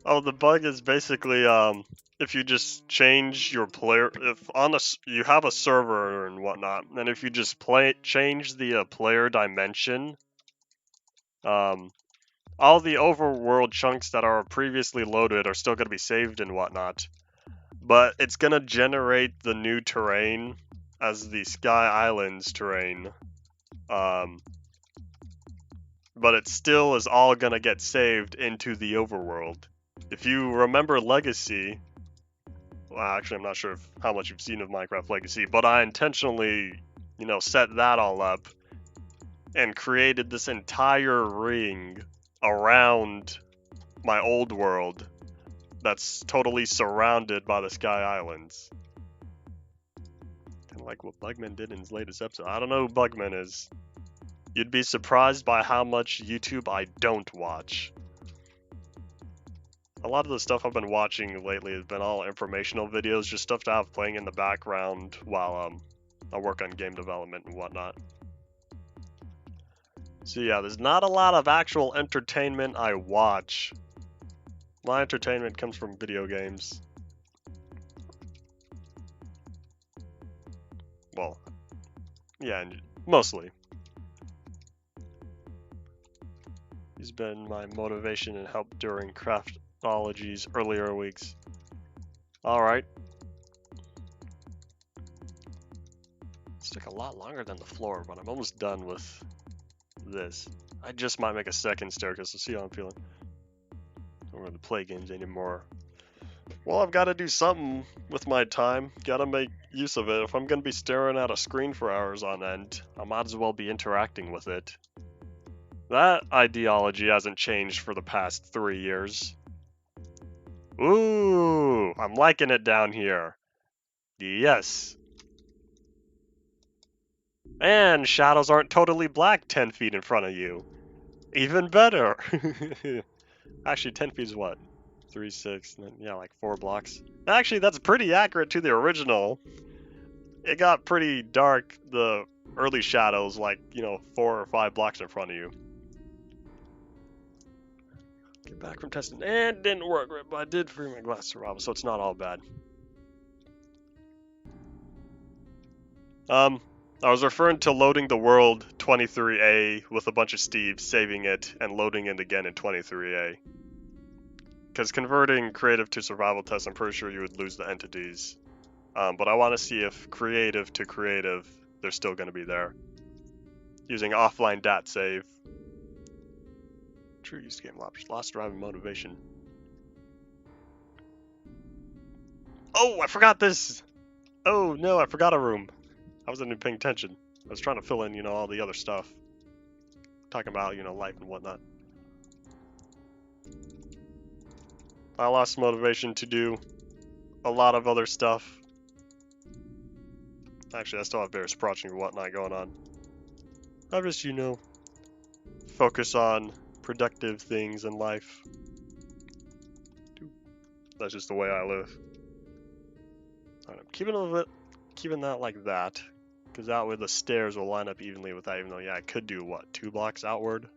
Oh, the bug is basically if you just change your player, you have a server and whatnot, and if you just change the player dimension, all the overworld chunks that are previously loaded are still going to be saved and whatnot, but it's going to generate the new terrain as the Sky Islands terrain. But it still is all going to get saved into the overworld. If you remember Legacy, well, actually I'm not sure how much you've seen of Minecraft Legacy, but I intentionally, set that all up and created this entire ring around my old world that's totally surrounded by the Sky Islands. Kind of like what Bugman did in his latest episode. I don't know who Bugman is. You'd be surprised by how much YouTube I don't watch. A lot of the stuff I've been watching lately has been all informational videos, just stuff to have playing in the background while I work on game development and whatnot. So yeah, there's not a lot of actual entertainment I watch. My entertainment comes from video games. Well, yeah, mostly. He's been my motivation and help during Craftology's earlier weeks. Alright. This took a lot longer than the floor, but I'm almost done with this. I just might make a second staircase to see how I'm feeling. I don't really play games anymore. Well, I've got to do something with my time. Gotta make use of it. If I'm gonna be staring at a screen for hours on end, I might as well be interacting with it. That ideology hasn't changed for the past 3 years. Ooh, I'm liking it down here. Yes. And shadows aren't totally black 10 feet in front of you. Even better. Actually, 10 feet is what? 3, 6, yeah, like 4 blocks. Actually, that's pretty accurate to the original. It got pretty dark, the early shadows, like, 4 or 5 blocks in front of you. Get back from testing, and it didn't work, but I did free my glass survival, so it's not all bad. I was referring to loading the world 23A with a bunch of Steves, saving it, and loading it again in 23A. Because converting creative to survival tests, I'm pretty sure you would lose the entities. But I want to see if creative to creative, they're still going to be there. Using offline dat save. True use game lost driving motivation. Oh, I forgot this! Oh no, I forgot a room. I wasn't even paying attention. I was trying to fill in, all the other stuff. Talking about, life and whatnot. I lost motivation to do a lot of other stuff. Actually, I still have various projects and whatnot going on. I just, focus on productive things in life. That's just the way I live. Alright, I'm keeping that like that. Because that way the stairs will line up evenly with that, even though, yeah, I could do, what, 2 blocks outward?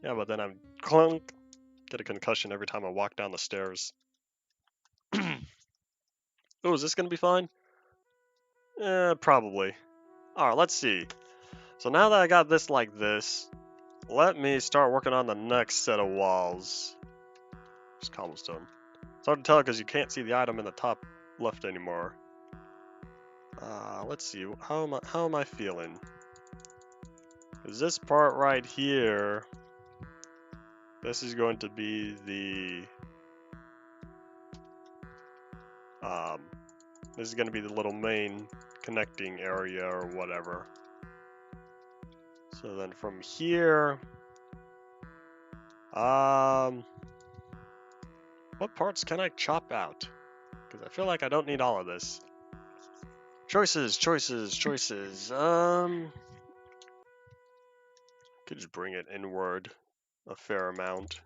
Yeah, but then I'm clunk, get a concussion every time I walk down the stairs. Oh, is this going to be fine? Probably. Alright, let's see. So now that I got this like this, let me start working on the next set of walls. Just cobblestone. It's hard to tell because you can't see the item in the top left anymore. Let's see. How am I feeling? Is this part right here? This is going to be the this is going to be the little main connecting area or whatever. So then from here, what parts can I chop out? Because I feel like I don't need all of this. Choices. Could just bring it inward a fair amount.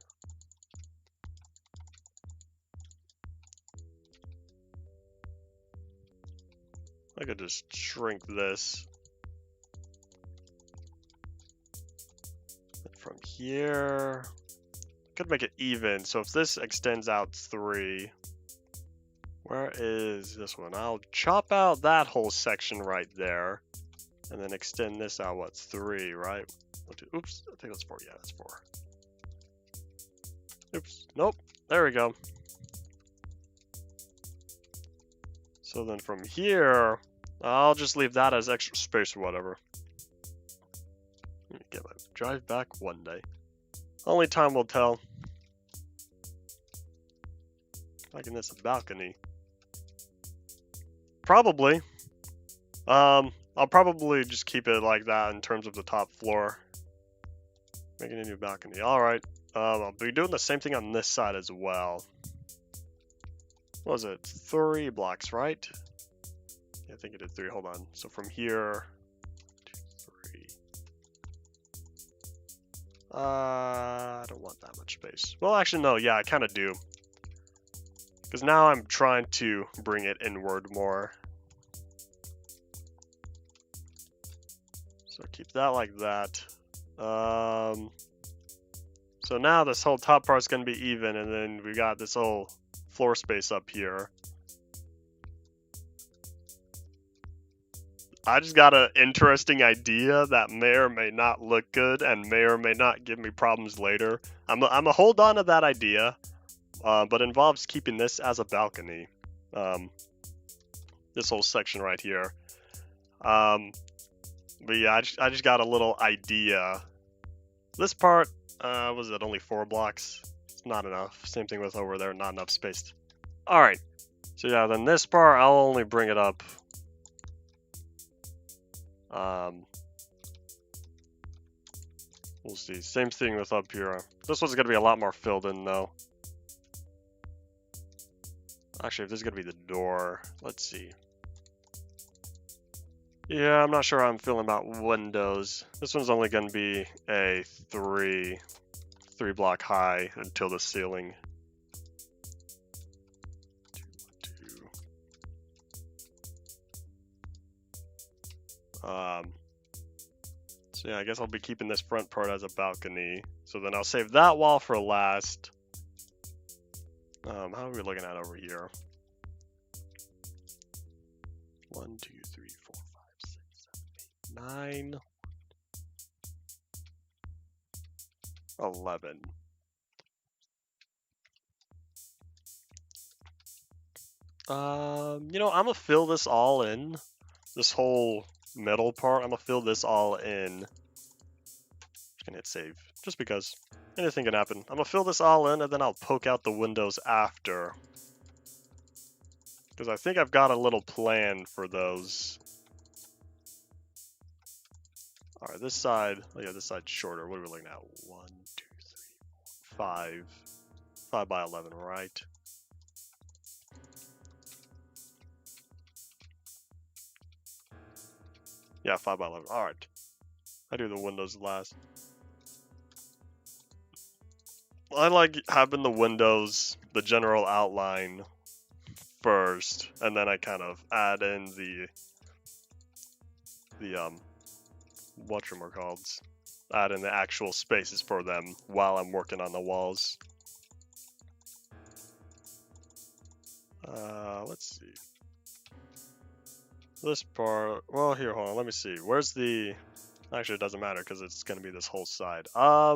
I could just shrink this. And from here, could make it even. So if this extends out 3, where is this one? I'll chop out that whole section right there, and then extend this out, what, 3, right? Oops, I think that's 4. Yeah, that's 4. Oops, nope, there we go. So then from here, I'll just leave that as extra space or whatever. Let me get my drive back one day. Only time will tell. Making this a balcony. Probably. I'll probably just keep it like that in terms of the top floor. Making a new balcony. Alright. I'll be doing the same thing on this side as well. What was it? 3 blocks, right? Yeah, I think it did 3. Hold on. So from here, 2, 3. I don't want that much space. Well, actually, no. Yeah, I kind of do. Because now I'm trying to bring it inward more. So keep that like that. So now this whole top part's going to be even, and then we got this whole floor space up here. I just got an interesting idea that may or may not look good and may or may not give me problems later. I'm a hold on to that idea, but involves keeping this as a balcony. This whole section right here. But yeah, I just got a little idea. This part, was it only 4 blocks? It's not enough. Same thing with over there, not enough space. Alright, so yeah, then this part, I'll only bring it up. We'll see. Same thing with up here. This one's going to be a lot more filled in, though. Actually, if this is going to be the door, let's see. Yeah, I'm not sure how I'm feeling about windows. This one's only going to be a 3 block high until the ceiling. 2. So yeah, I guess I'll be keeping this front part as a balcony. So then I'll save that wall for last. How are we looking at over here? 1, 2, 3, 4, 5, 6, 7, 8, 9, 11. You know, I'm gonna fill this all in. This whole metal part, I'm gonna fill this all in. Just gonna hit save, just because anything can happen. I'm gonna fill this all in, and then I'll poke out the windows after. Because I think I've got a little plan for those. Alright, this side, oh yeah, this side's shorter. What are we looking at? 1, 2, 3, 4, 5. 5 by 11, right? Yeah, 5 by 11. Alright. I do the windows last. I like having the windows, the general outline first, and then I kind of add in the whatchamacallits, add in the actual spaces for them while I'm working on the walls. Let's see. This part, well, here, hold on, let me see. Where's the, actually it doesn't matter because it's going to be this whole side. Yeah,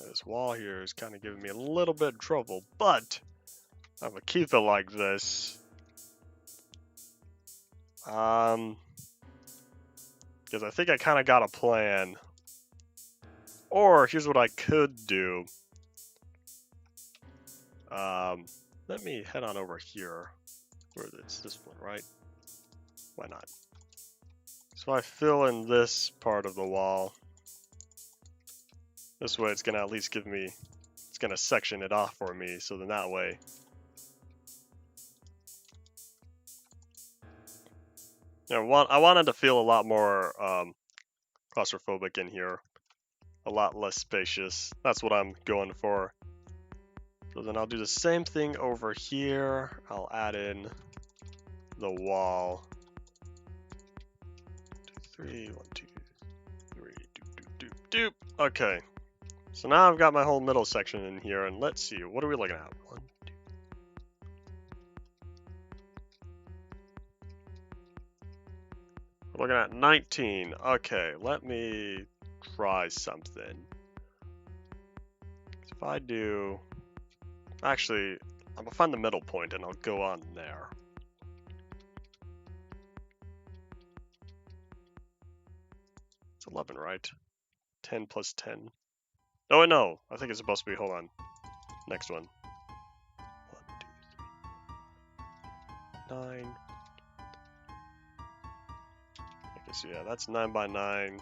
this wall here is kind of giving me a little bit of trouble, but I'm gonna keep it like this. Because I think I kind of got a plan. Or here's what I could do. Let me head on over here. Where it's this one, right? Why not? So I fill in this part of the wall. This way it's gonna at least give me, it's gonna section it off for me, so then that way. You know, I wanted to feel a lot more claustrophobic in here. A lot less spacious. That's what I'm going for. So then I'll do the same thing over here. I'll add in the wall. 2, 3, 1, 2, 3, doop, doop, doop, doop. Okay. So now I've got my whole middle section in here, and let's see, what are we looking at? 1, 2. We're looking at 19. Okay, let me try something. If I do, actually, I'm gonna find the middle point and I'll go on there. It's 11, right? 10 plus 10. Oh, no, I think it's supposed to be, hold on. Next one. 1, 2, 3, 9. Okay, so yeah, that's 9 by 9.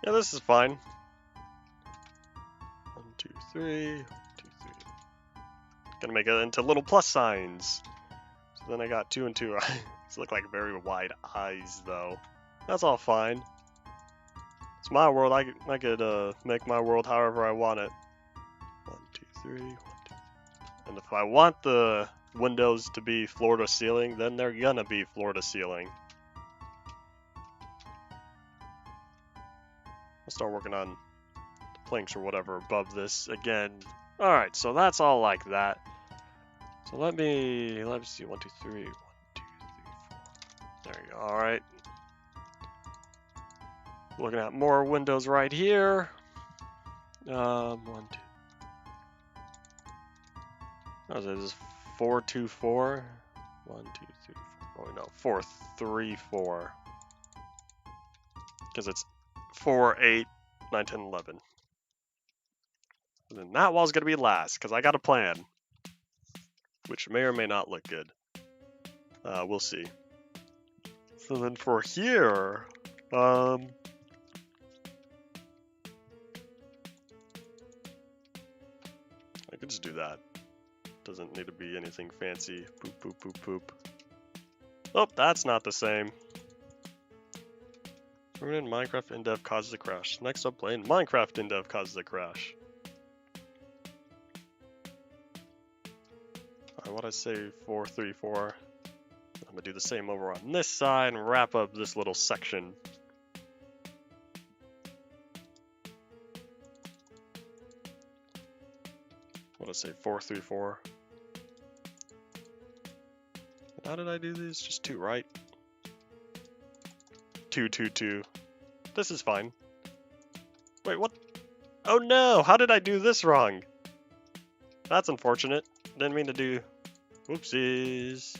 Yeah, this is fine. 1, 2, 3. 1, 2, 3. Gonna make it into little plus signs. So then I got 2 and 2. These look like very wide eyes, though. That's all fine. It's my world. I could make my world however I want it. 1, 2, 3. 1, 2, 3. And if I want the windows to be floor to ceiling, then they're gonna be floor to ceiling. I'll start working on the planks or whatever above this again. Alright, so that's all like that. So let me see. 1, 2, 3. 1, 2, 3, 4. There you go. Alright. Looking at more windows right here. 1, 2. What is it? This is 4, 2, 4. 1, 2, 3, 4. Oh no, 4, 3, 4. Because it's 4, 8, 9, 10, 11. And then that wall's gonna be last, because I got a plan. Which may or may not look good. We'll see. So then for here, I could just do that. Doesn't need to be anything fancy. Poop, poop, poop, poop. Oh, that's not the same. Permanent Minecraft in-dev causes a crash. Next up, playing Minecraft in-dev causes a crash. What I say, 4, 3, 4. I'm gonna do the same over on this side and wrap up this little section. What I say, 4, 3, 4. How did I do these? Just 2, right? 2, 2, 2. This is fine. Wait, what? Oh no! How did I do this wrong? That's unfortunate. Didn't mean to do. Whoopsies.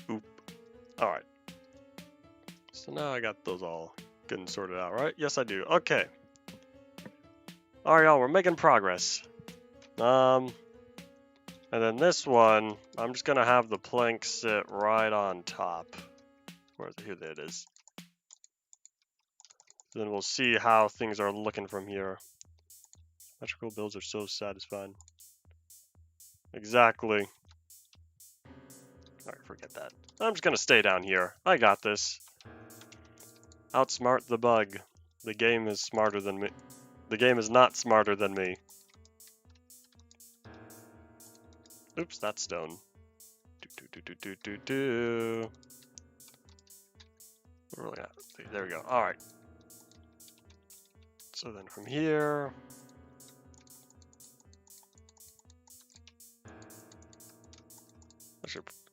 Oop. Alright. So now I got those all good and sorted out, right? Yes, I do. Okay. Alright, y'all, we're making progress. And then this one, I'm just gonna have the plank sit right on top. Where is it? Here it is. Then we'll see how things are looking from here. Symmetrical builds are so satisfying. Exactly. Alright, forget that. I'm just gonna stay down here. I got this. Outsmart the bug. The game is smarter than me. The game is not smarter than me. Oops, that's stone. Where are we at? There we go. Alright. So then from here...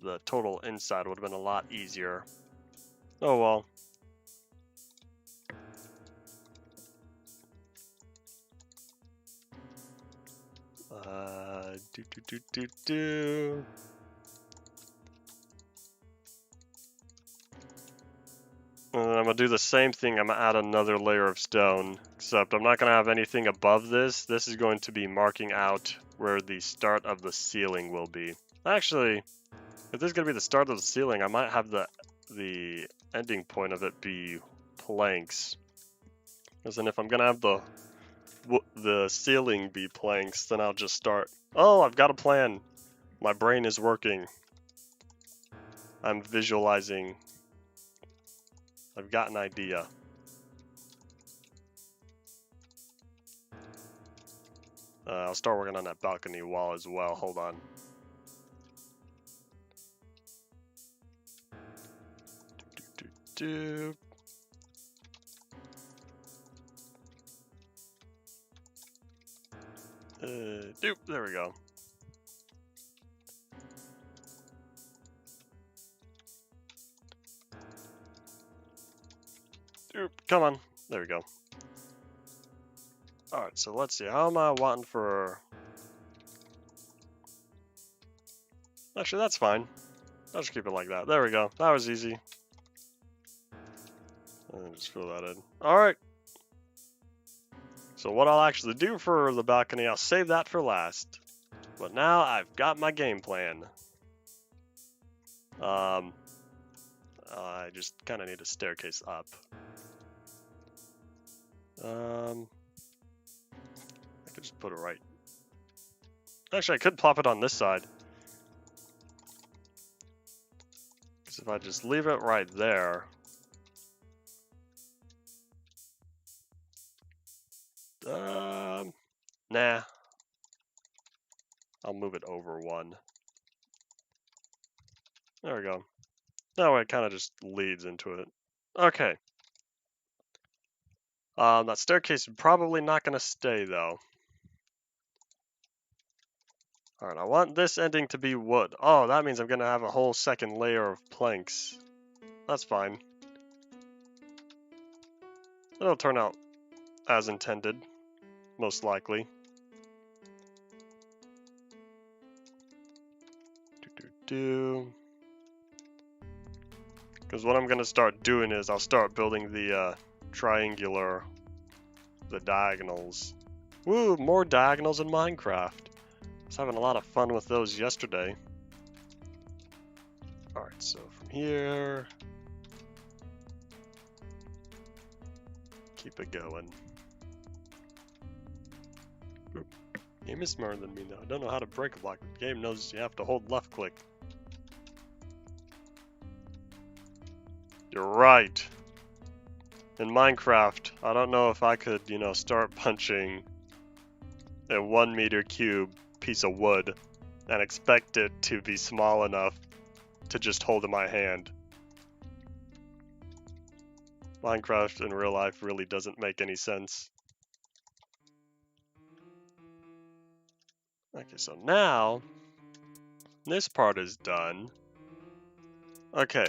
the total inside would have been a lot easier. Oh well. And then I'm gonna do the same thing. I'm gonna add another layer of stone, except I'm not gonna have anything above this. This is going to be marking out where the start of the ceiling will be. Actually, if this is gonna be the start of the ceiling, I might have the ending point of it be planks. Because then if I'm gonna have the ceiling be planks, then I'll just start. Oh, I've got a plan. My brain is working. I'm visualizing. I've got an idea. I'll start working on that balcony wall as well. Hold on. Doop. There we go. Doop. Come on. There we go. Alright, so let's see. How am I wanting for... Actually, that's fine. I'll just keep it like that. There we go. That was easy. And just fill that in. Alright. So what I'll actually do for the balcony, I'll save that for last. But now I've got my game plan. I just kind of need a staircase up. I could just put it right. Actually, I could plop it on this side. Because if I just leave it right there. Nah. I'll move it over one. There we go. That way it kind of just leads into it. Okay. That staircase is probably not going to stay, though. Alright, I want this ending to be wood. Oh, that means I'm going to have a whole second layer of planks. That's fine. It'll turn out as intended, most likely. Because what I'm going to start doing is I'll start building the the diagonals. Woo, more diagonals in Minecraft. I was having a lot of fun with those yesterday. Alright, so from here... Keep it going. Oop. Game is smarter than me though. I don't know how to break a block. The game knows you have to hold left click. You're right. In Minecraft, I don't know if I could, start punching a 1 meter cube piece of wood and expect it to be small enough to just hold in my hand. Minecraft in real life really doesn't make any sense. Okay, so now this part is done. Okay.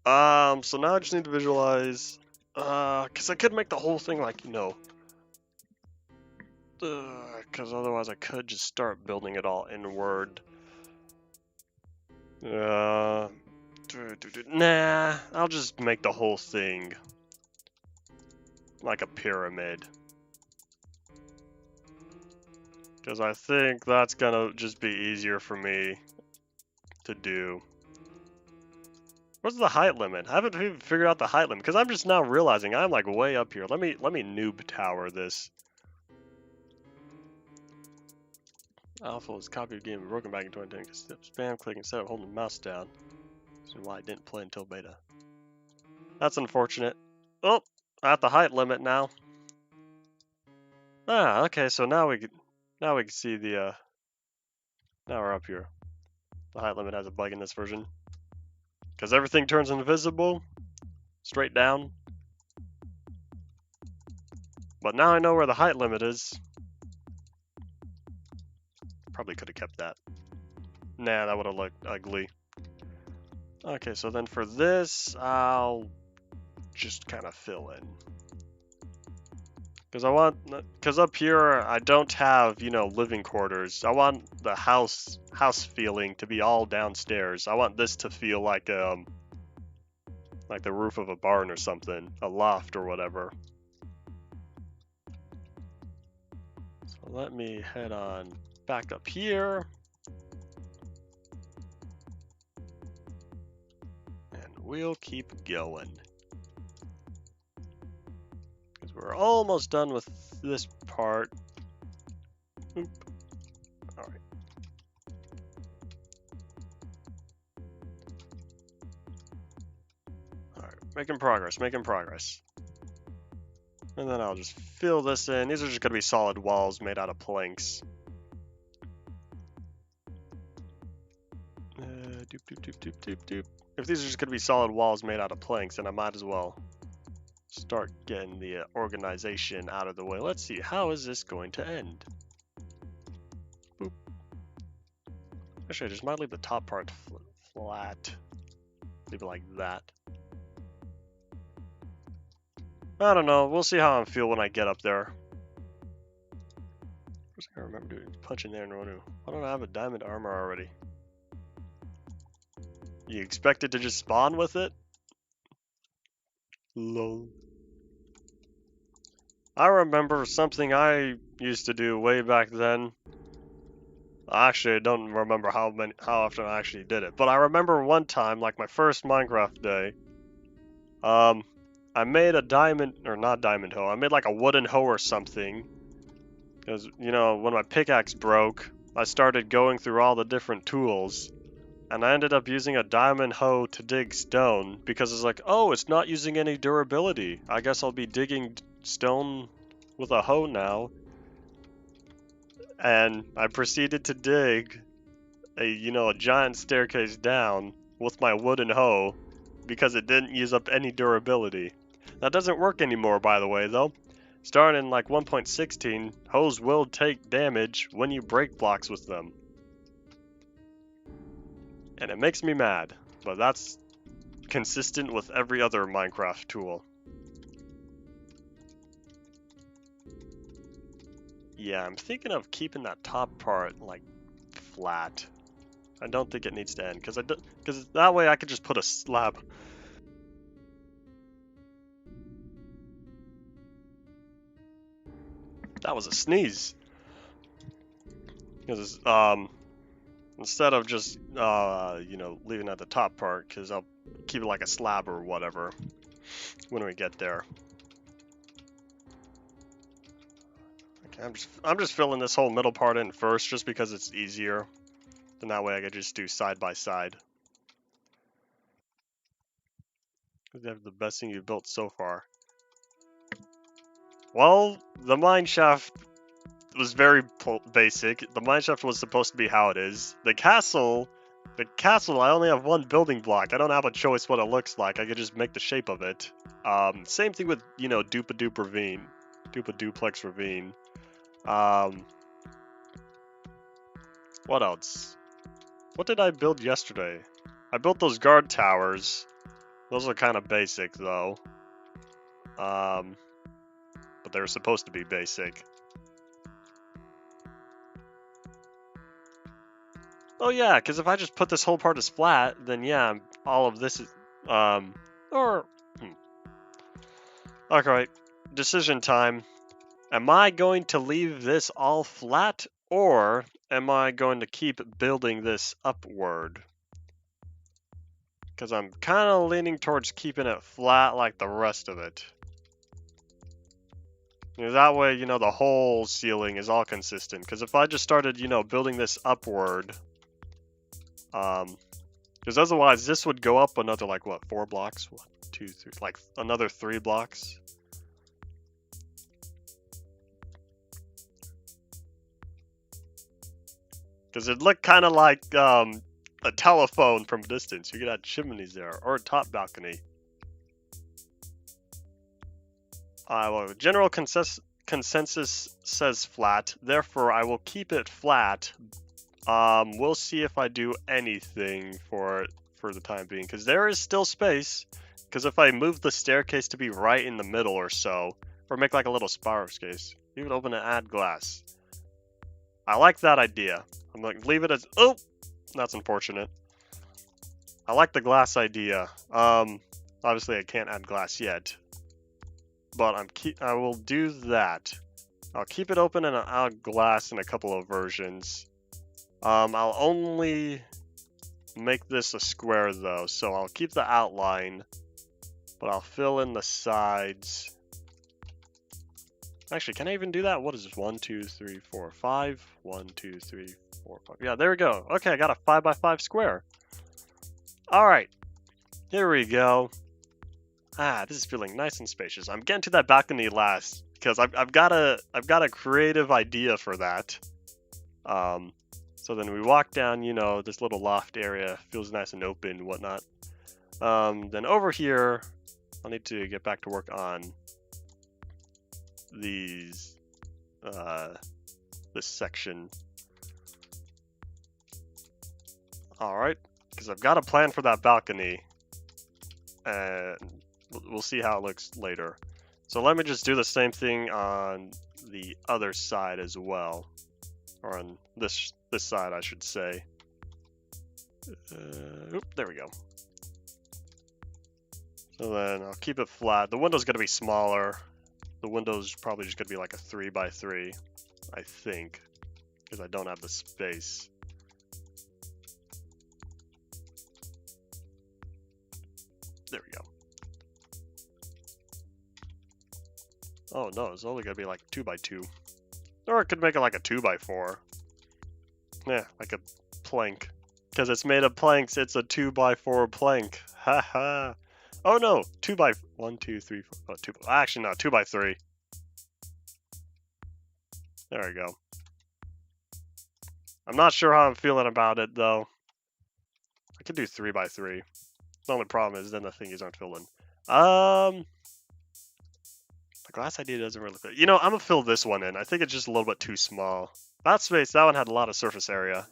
So now I just need to visualize, because I could make the whole thing like, because otherwise I could just start building it all inward. Nah, I'll just make the whole thing like a pyramid. Because I think that's gonna just be easier for me to do. What's the height limit? I haven't even figured out the height limit because I'm just now realizing I'm like way up here. Let me noob tower this. Alpha is copied game and broken back in 2010. Spam click instead of holding the mouse down. This is why I didn't play until beta. That's unfortunate. Oh, at the height limit now. Ah, okay, so now we can see the now we're up here. The height limit has a bug in this version. Because everything turns invisible, straight down. But now I know where the height limit is. Probably could have kept that. Nah, that would have looked ugly. Okay, so then for this, I'll just kind of fill in. Because up here, I don't have, living quarters. I want the house feeling to be all downstairs. I want this to feel like the roof of a barn or something, a loft or whatever. So let me head on back up here. And we'll keep going. Because we're almost done with this part. Oop. Alright. Alright, making progress. And then I'll just fill this in. These are just going to be solid walls made out of planks. Doop, doop, doop, doop, doop, doop. If these are just going to be solid walls made out of planks, then I might as well start getting the organization out of the way. Let's see, how is this going to end? Boop. Actually, I just might leave the top part flat. Leave it like that. I don't know. We'll see how I feel when I get up there. I remember punching there and running. Why don't I have a diamond armor already? You expect it to just spawn with it? Lol. I remember something I used to do way back then. Actually, I don't remember how often I actually did it, but I remember one time, like my first Minecraft day, I made a diamond, or not diamond hoe, I made like a wooden hoe or something. Because, when my pickaxe broke, I started going through all the different tools, and I ended up using a diamond hoe to dig stone, because it's like, oh, it's not using any durability. I guess I'll be digging stone with a hoe now. And I proceeded to dig a giant staircase down with my wooden hoe because it didn't use up any durability. That doesn't work anymore, by the way, though. Starting in like 1.16, hoes will take damage when you break blocks with them. And it makes me mad, but that's consistent with every other Minecraft tool. Yeah, I'm thinking of keeping that top part, like, flat. I don't think it needs to end, because that way I could just put a slab. That was a sneeze. Because, instead of just, leaving at the top part, because I'll keep it like a slab or whatever when we get there. I'm just filling this whole middle part in first, just because it's easier. Then that way I can just do side by side. They have the best thing you've built so far. Well, the mine shaft was very basic. The mine shaft was supposed to be how it is. The castle, I only have one building block. I don't have a choice what it looks like. I could just make the shape of it. Same thing with, Dupa Ravine. Dupa Duplex Ravine. What else? What did I build yesterday? I built those guard towers. Those are kind of basic, though. But they were supposed to be basic. Oh yeah, because if I just put this whole part as flat, then yeah, all of this is, Okay, decision time. Am I going to leave this all flat, or am I going to keep building this upward? Because I'm kind of leaning towards keeping it flat like the rest of it. That way, the whole ceiling is all consistent. Because if I just started, building this upward, Because otherwise, this would go up another, like, what, 4 blocks? 1, 2, 3, like, another 3 blocks. Because it looked kind of like a telephone from a distance. You could have chimneys there, or a top balcony. Well, general consensus says flat, therefore I will keep it flat. We'll see if I do anything for it for the time being, because there is still space. Because if I move the staircase to be right in the middle or so, or make like a little spiral staircase, you would open and add glass. I like that idea. I'm going to leave it as, oh, that's unfortunate. I like the glass idea. Obviously I can't add glass yet, but I will do that. I'll keep it open and I'll add glass in a couple of versions. I'll only make this a square though, so I'll keep the outline, but I'll fill in the sides. Actually, can I even do that? What is this? 1, 2, 3, 4, 5. 1, 2, 3, 4, 5. Yeah, there we go. Okay, I got a 5x5 square. All right, here we go. This is feeling nice and spacious. I'm getting to that balcony last because I've got a creative idea for that. So then we walk down, you know, this little loft area, feels nice and open and whatnot. Then over here, I'll need to get back to work on these, this section. All right, because I've got a plan for that balcony, and we'll see how it looks later. So let me just do the same thing on the other side as well, or on this side, I should say. There we go. So then I'll keep it flat. The window's gonna be smaller. The window's probably just gonna be like a 3x3, I think, because I don't have the space. There we go. Oh no, it's only gonna be like 2x2. Or it could make it like a 2x4. Yeah, like a plank. Because it's made of planks, it's a 2x4 plank. Haha. Oh no, 1, 2, 3, 4. Oh, 2. Actually, no, 2x3. There we go. I'm not sure how I'm feeling about it though. I could do 3x3. The only problem is then the thingies aren't filled in. The glass idea doesn't really fit. You know, I'm gonna fill this one in. I think it's just a little bit too small. That space, that one had a lot of surface area.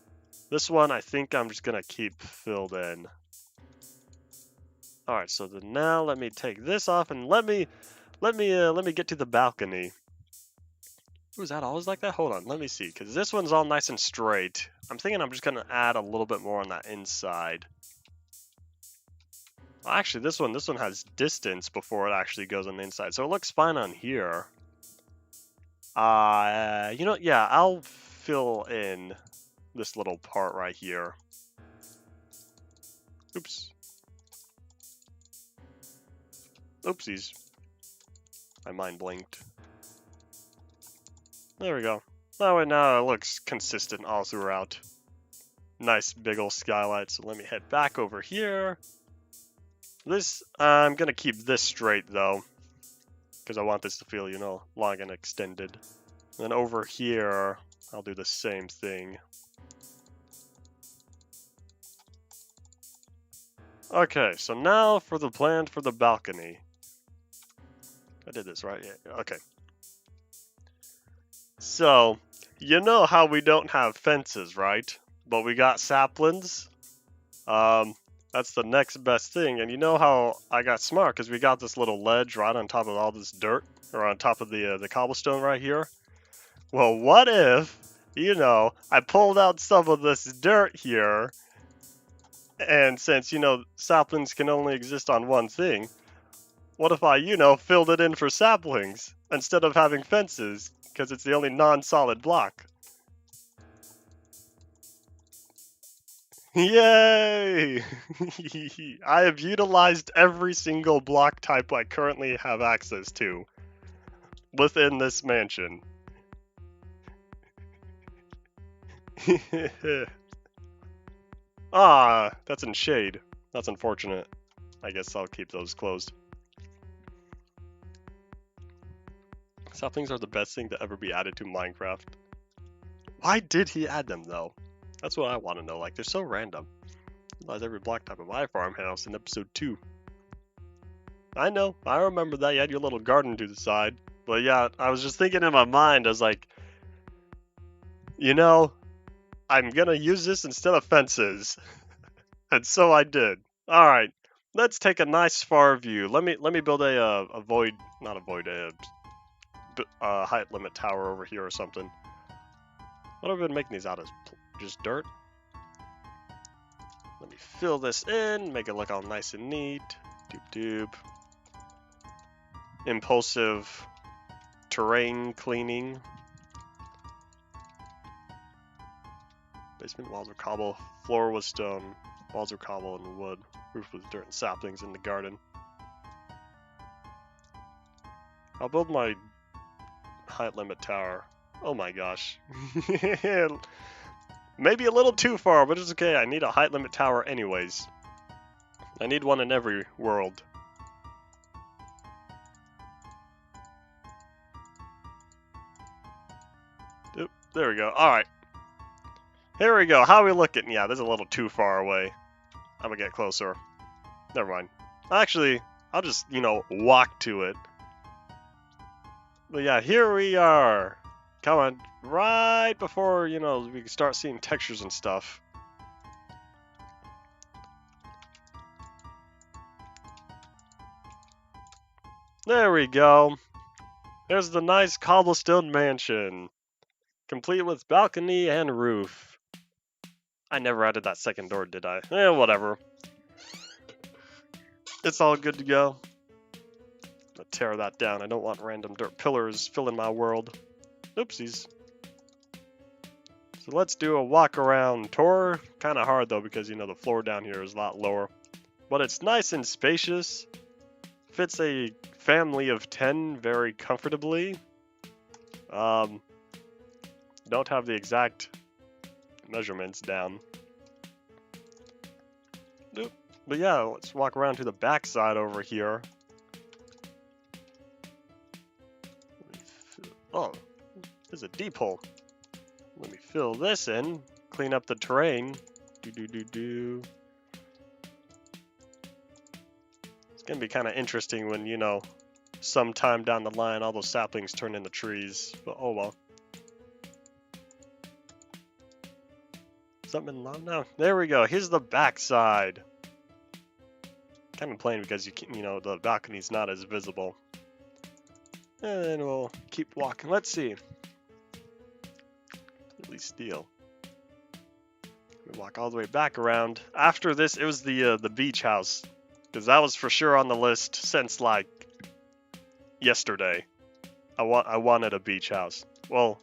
This one, I think I'm just gonna keep filled in. All right, so then now let me take this off and let me get to the balcony. Ooh, is that always like that? Hold on, let me see, because this one's all nice and straight. I'm thinking I'm just gonna add a little bit more on that inside. Well, actually, this one has distance before it actually goes on the inside, so it looks fine on here. You know, yeah, I'll fill in this little part right here. Oops. Oopsies. My mind blinked. There we go. That way now it looks consistent all throughout. Nice big old skylight. So let me head back over here. This, I'm gonna keep this straight though, because I want this to feel, you know, long and extended. And then over here, I'll do the same thing. Okay, so now for the plan for the balcony. I did this right? Yeah, okay. So, you know how we don't have fences, right? But we got saplings. That's the next best thing. And you know how I got smart, because we got this little ledge right on top of all this dirt, or on top of the cobblestone right here. Well, what if, you know, I pulled out some of this dirt here, and since, you know, saplings can only exist on one thing, what if I, you know, filled it in for saplings instead of having fences, because it's the only non-solid block? Yay! I have utilized every single block type I currently have access to within this mansion. Ah, that's in shade. That's unfortunate. I guess I'll keep those closed. Saplings are the best thing to ever be added to Minecraft. Why did he add them, though? That's what I want to know. Like, they're so random. Realize every block type of my farmhouse in episode 2. I know. I remember that. You had your little garden to the side. But yeah, I was just thinking in my mind, I was like, you know, I'm gonna use this instead of fences. And so I did. Alright. Let's take a nice far view. Let me build a void, not a void, a height limit tower over here or something. What have I been making these out of? Just dirt? Let me fill this in, make it look all nice and neat. Doop doop. Impulsive terrain cleaning. Basement walls are cobble, floor was stone, walls are cobble and wood, roof was dirt and saplings in the garden. I'll build my height limit tower. Oh my gosh. Maybe a little too far, but it's okay. I need a height limit tower anyways. I need one in every world. Oop, there we go. Alright. Here we go. How are we looking? Yeah, this is a little too far away. I'm gonna get closer. Never mind. Actually, I'll just, walk to it. But yeah, here we are. Come on. Right before, we can start seeing textures and stuff. There we go. There's the nice cobblestone mansion. Complete with balcony and roof. I never added that second door, did I? Whatever. It's all good to go. I'll tear that down. I don't want random dirt pillars filling my world. Oopsies. So let's do a walk around tour. Kind of hard though because the floor down here is a lot lower. But it's nice and spacious. Fits a family of 10 very comfortably. Don't have the exact measurements down. Oop. But yeah, let's walk around to the back side over here. Oh, there's a deep hole. Let me fill this in, clean up the terrain. Do. It's gonna be kind of interesting when, sometime down the line all those saplings turn into trees. But oh well. Something long now. There we go. Here's the back side. Kind of plain because the balcony's not as visible. And then we'll keep walking. Let's see. At least steel. We walk all the way back around. After this, it was the beach house, because that was for sure on the list since like yesterday. I wanted a beach house. Well,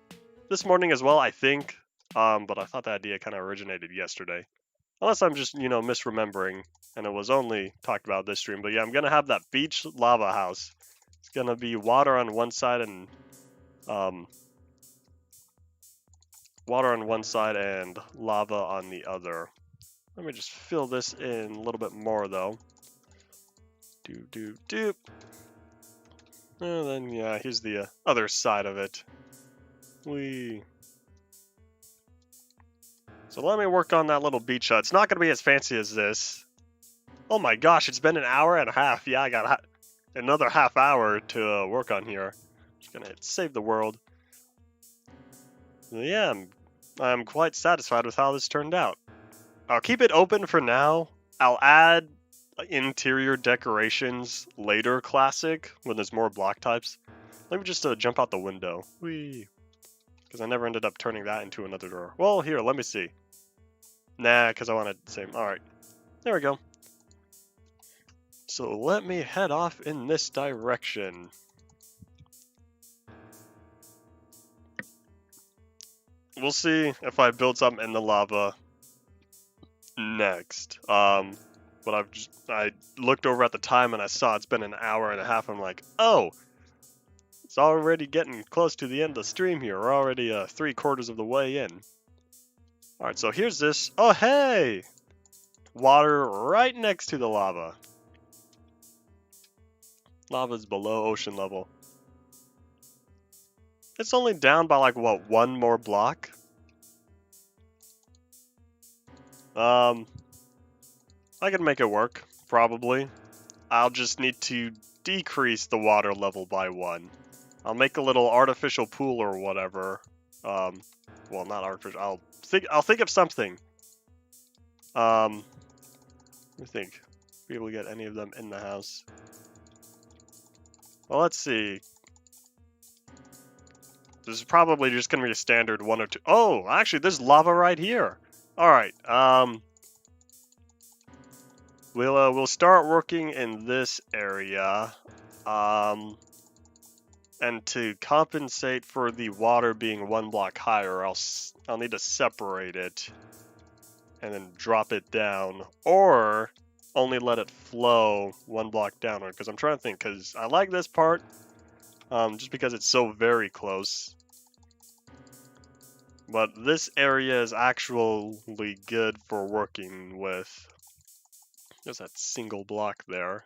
this morning as well, I think. But I thought the idea kind of originated yesterday. Unless I'm just, misremembering, and it was only talked about this stream. But yeah, I'm gonna have that beach lava house. It's gonna be water on one side and lava on the other. Let me just fill this in a little bit more though. Doop. And then yeah, here's the other side of it. So let me work on that little beach hut. It's not gonna be as fancy as this. Oh my gosh, it's been an hour and a half. Yeah, I got another half hour to work on here. Just gonna hit save the world. Yeah, I'm quite satisfied with how this turned out. I'll keep it open for now. I'll add interior decorations later, classic, when there's more block types. Let me just jump out the window. Whee! Because I never ended up turning that into another door. Well, here, let me see. Nah, because I want the same. Alright, there we go. So let me head off in this direction. We'll see if I build something in the lava next. But I looked over at the time and I saw it's been an hour and a half. I'm like, oh, it's already getting close to the end of the stream here. We're already 3/4 of the way in. Alright, so here's this. Oh, hey! water right next to the lava. Lava's below ocean level. It's only down by like, what, one more block? I can make it work, probably. I'll just need to decrease the water level by 1. I'll make a little artificial pool or whatever. Well, not artificial. I'll think of something. Let me think. Be able to get any of them in the house. Well, let's see. This is probably just gonna be a standard 1 or 2. Oh, actually, there's lava right here. All right. We'll start working in this area. And to compensate for the water being 1 block higher, I'll need to separate it and then drop it down, or only let it flow 1 block downward. Because I'm trying to think, because I like this part, just because it's so very close. But this area is actually good for working with. There's that single block there.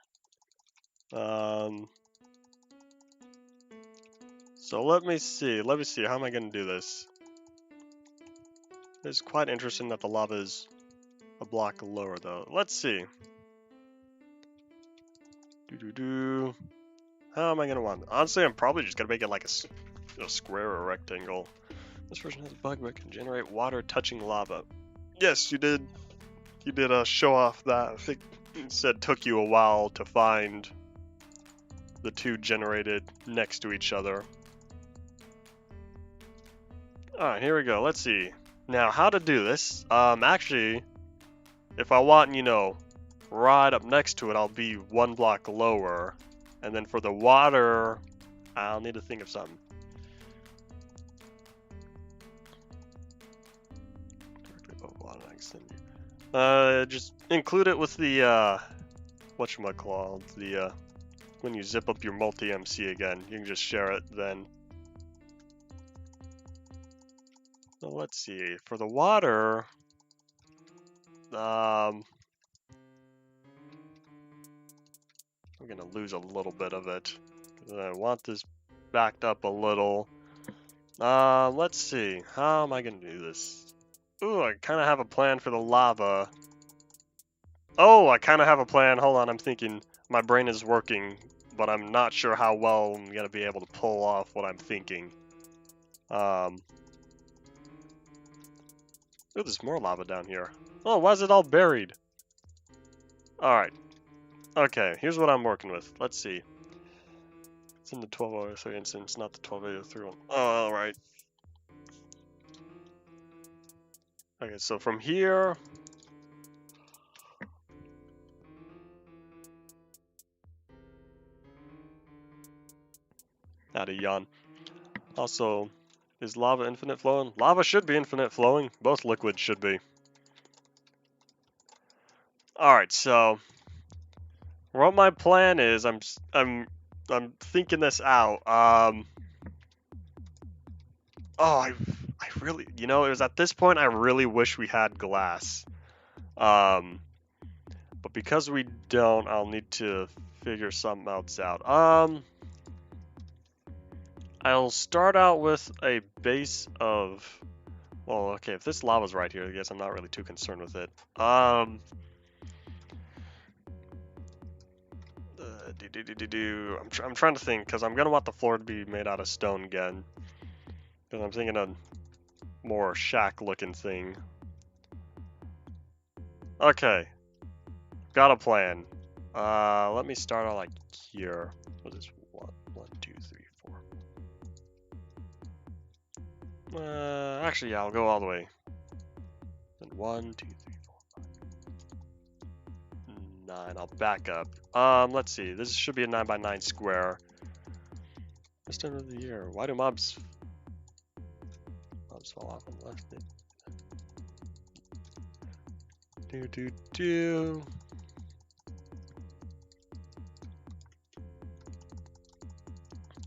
So let me see, how am I going to do this? It's quite interesting that the lava is a block lower though. Let's see. How am I going to want it? Honestly, I'm probably just going to make it like a square or a rectangle. This version has a bug where it can generate water touching lava. Yes, you did. You did show off that. I think it said took you a while to find the 2 generated next to each other. Alright, here we go. Let's see. Now, how to do this. Actually, if I want, right up next to it, I'll be 1 block lower. And then for the water, I'll need to think of something. Just include it with the, whatchamacallit, when you zip up your multi-MC again, you can just share it then. So let's see, for the water, I'm gonna lose a little bit of it. I want this backed up a little. Let's see, how am I gonna do this? Ooh, I kind of have a plan for the lava. Oh, I kind of have a plan. Hold on, I'm thinking. My brain is working, but I'm not sure how well I'm gonna be able to pull off what I'm thinking. Ooh, there's more lava down here. Oh, why is it all buried? Alright. Okay, here's what I'm working with. Let's see. It's in the 1203 instance, not the 1203 one. Oh, alright. Okay, so from here... Had a yawn. Also, is lava infinite flowing? Lava should be infinite flowing. Both liquids should be. Alright, so... What my plan is, I'm thinking this out. Oh, I really, it was at this point I really wish we had glass. But because we don't, I'll need to figure something else out. I'll start out with a base of, well, okay, if this lava's right here, I guess I'm not really too concerned with it. I'm trying to think, because I'm gonna want the floor to be made out of stone again. Because I'm thinking a more shack-looking thing. Okay, got a plan. Let me start out like here. What is 1, 2, 3, 4? Actually, yeah, I'll go all the way. Then 1, 2, 3, 4, 5, 9. I'll back up. Let's see. This should be a 9 by 9 square. This time of the year. Why do mobs fall off on the left?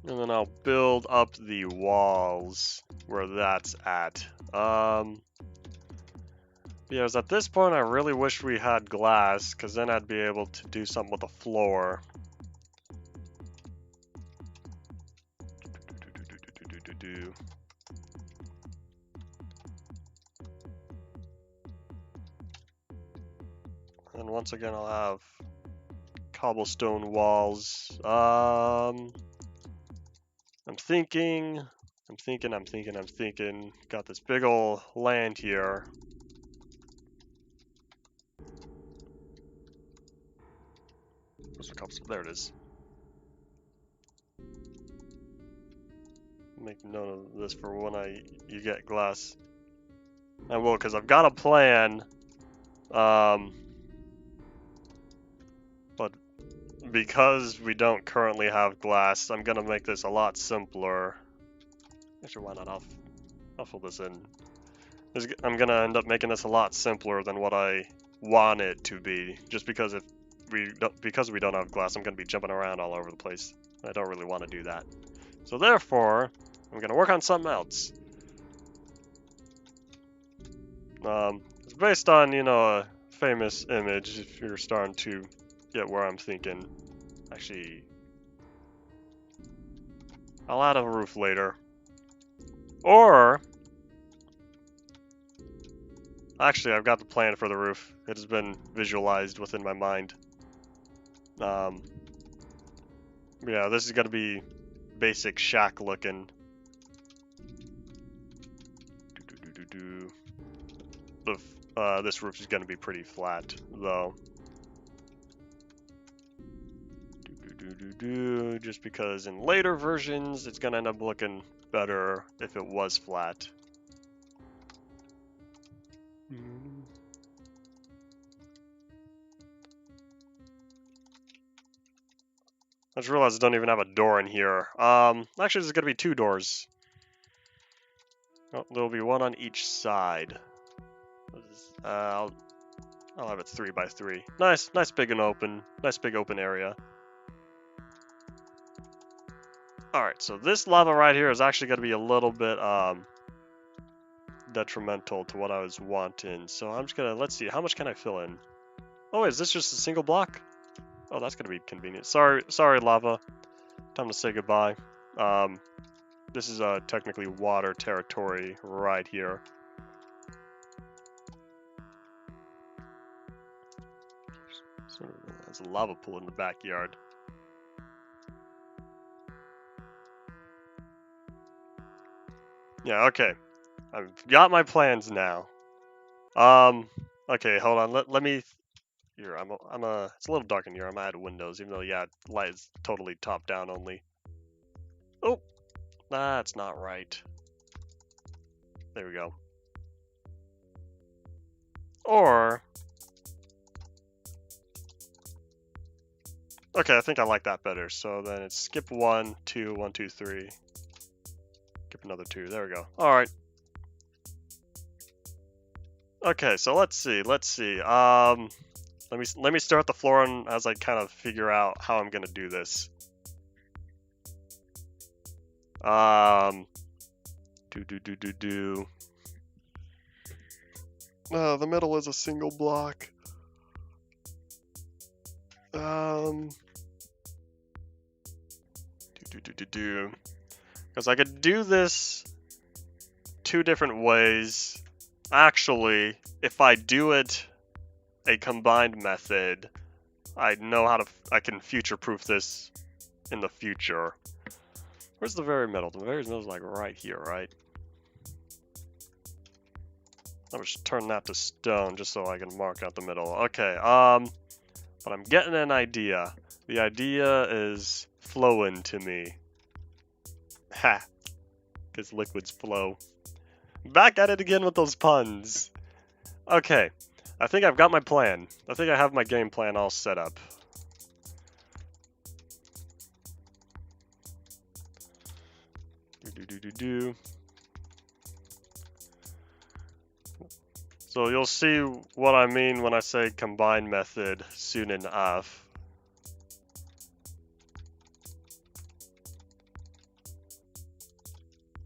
And then I'll build up the walls where that's at. Because at this point, I really wish we had glass, because then I'd be able to do something with the floor. And once again, I'll have cobblestone walls. I'm thinking. Got this big ol' land here. Where's the cobblestone? There it is. Make note of this for when you get glass. I will, because I've got a plan. But because we don't currently have glass, I'm gonna make this a lot simpler. Actually, why not? I'll fill this in. I'm gonna end up making this a lot simpler than what I want it to be. Just because we don't have glass, I'm gonna be jumping around all over the place. I don't really want to do that. So therefore, I'm gonna work on something else. It's based on, you know, a famous image, if you're starting to get where I'm thinking. Actually, I'll add a roof later. Or, actually, I've got the plan for the roof. It has been visualized within my mind. Yeah, this is gonna be basic shack looking. This roof is gonna be pretty flat, though. Just because in later versions, it's gonna end up looking better if it was flat. I just realized I don't even have a door in here. Actually, there's gonna be 2 doors. Oh, there'll be one on each side. I'll have it 3 by 3. Nice big and open. Nice big open area. Alright, so this lava right here is actually gonna be a little bit detrimental to what I was wanting. So I'm just gonna, let's see, how much can I fill in? Oh wait, is this just a single block? Oh, that's gonna be convenient. Sorry lava. Time to say goodbye. This is technically water territory right here. So there's a lava pool in the backyard. Yeah, okay. I've got my plans now. Okay, hold on. Let me. Here, it's a little dark in here. I'm gonna add windows, even though yeah, light is totally top down only. Oh, that's not right. There we go. Or, okay, I think I like that better. So then it's skip 1, 2, 1, 2, 3. Skip another 2. There we go. All right. Okay, so let's see. Let me start the floor on as I kind of figure out how I'm gonna do this. The middle is a single block. Because I could do this 2 different ways. Actually, if I do it a combined method, I can future-proof this in the future. Where's the very middle? The very middle is like right here, right? I'll just turn that to stone just so I can mark out the middle. Okay, but I'm getting an idea. The idea is flowing to me. Ha! Because liquids flow. Back at it again with those puns. Okay, I think I've got my plan. I think I have my game plan all set up. So you'll see what I mean when I say combined method soon enough.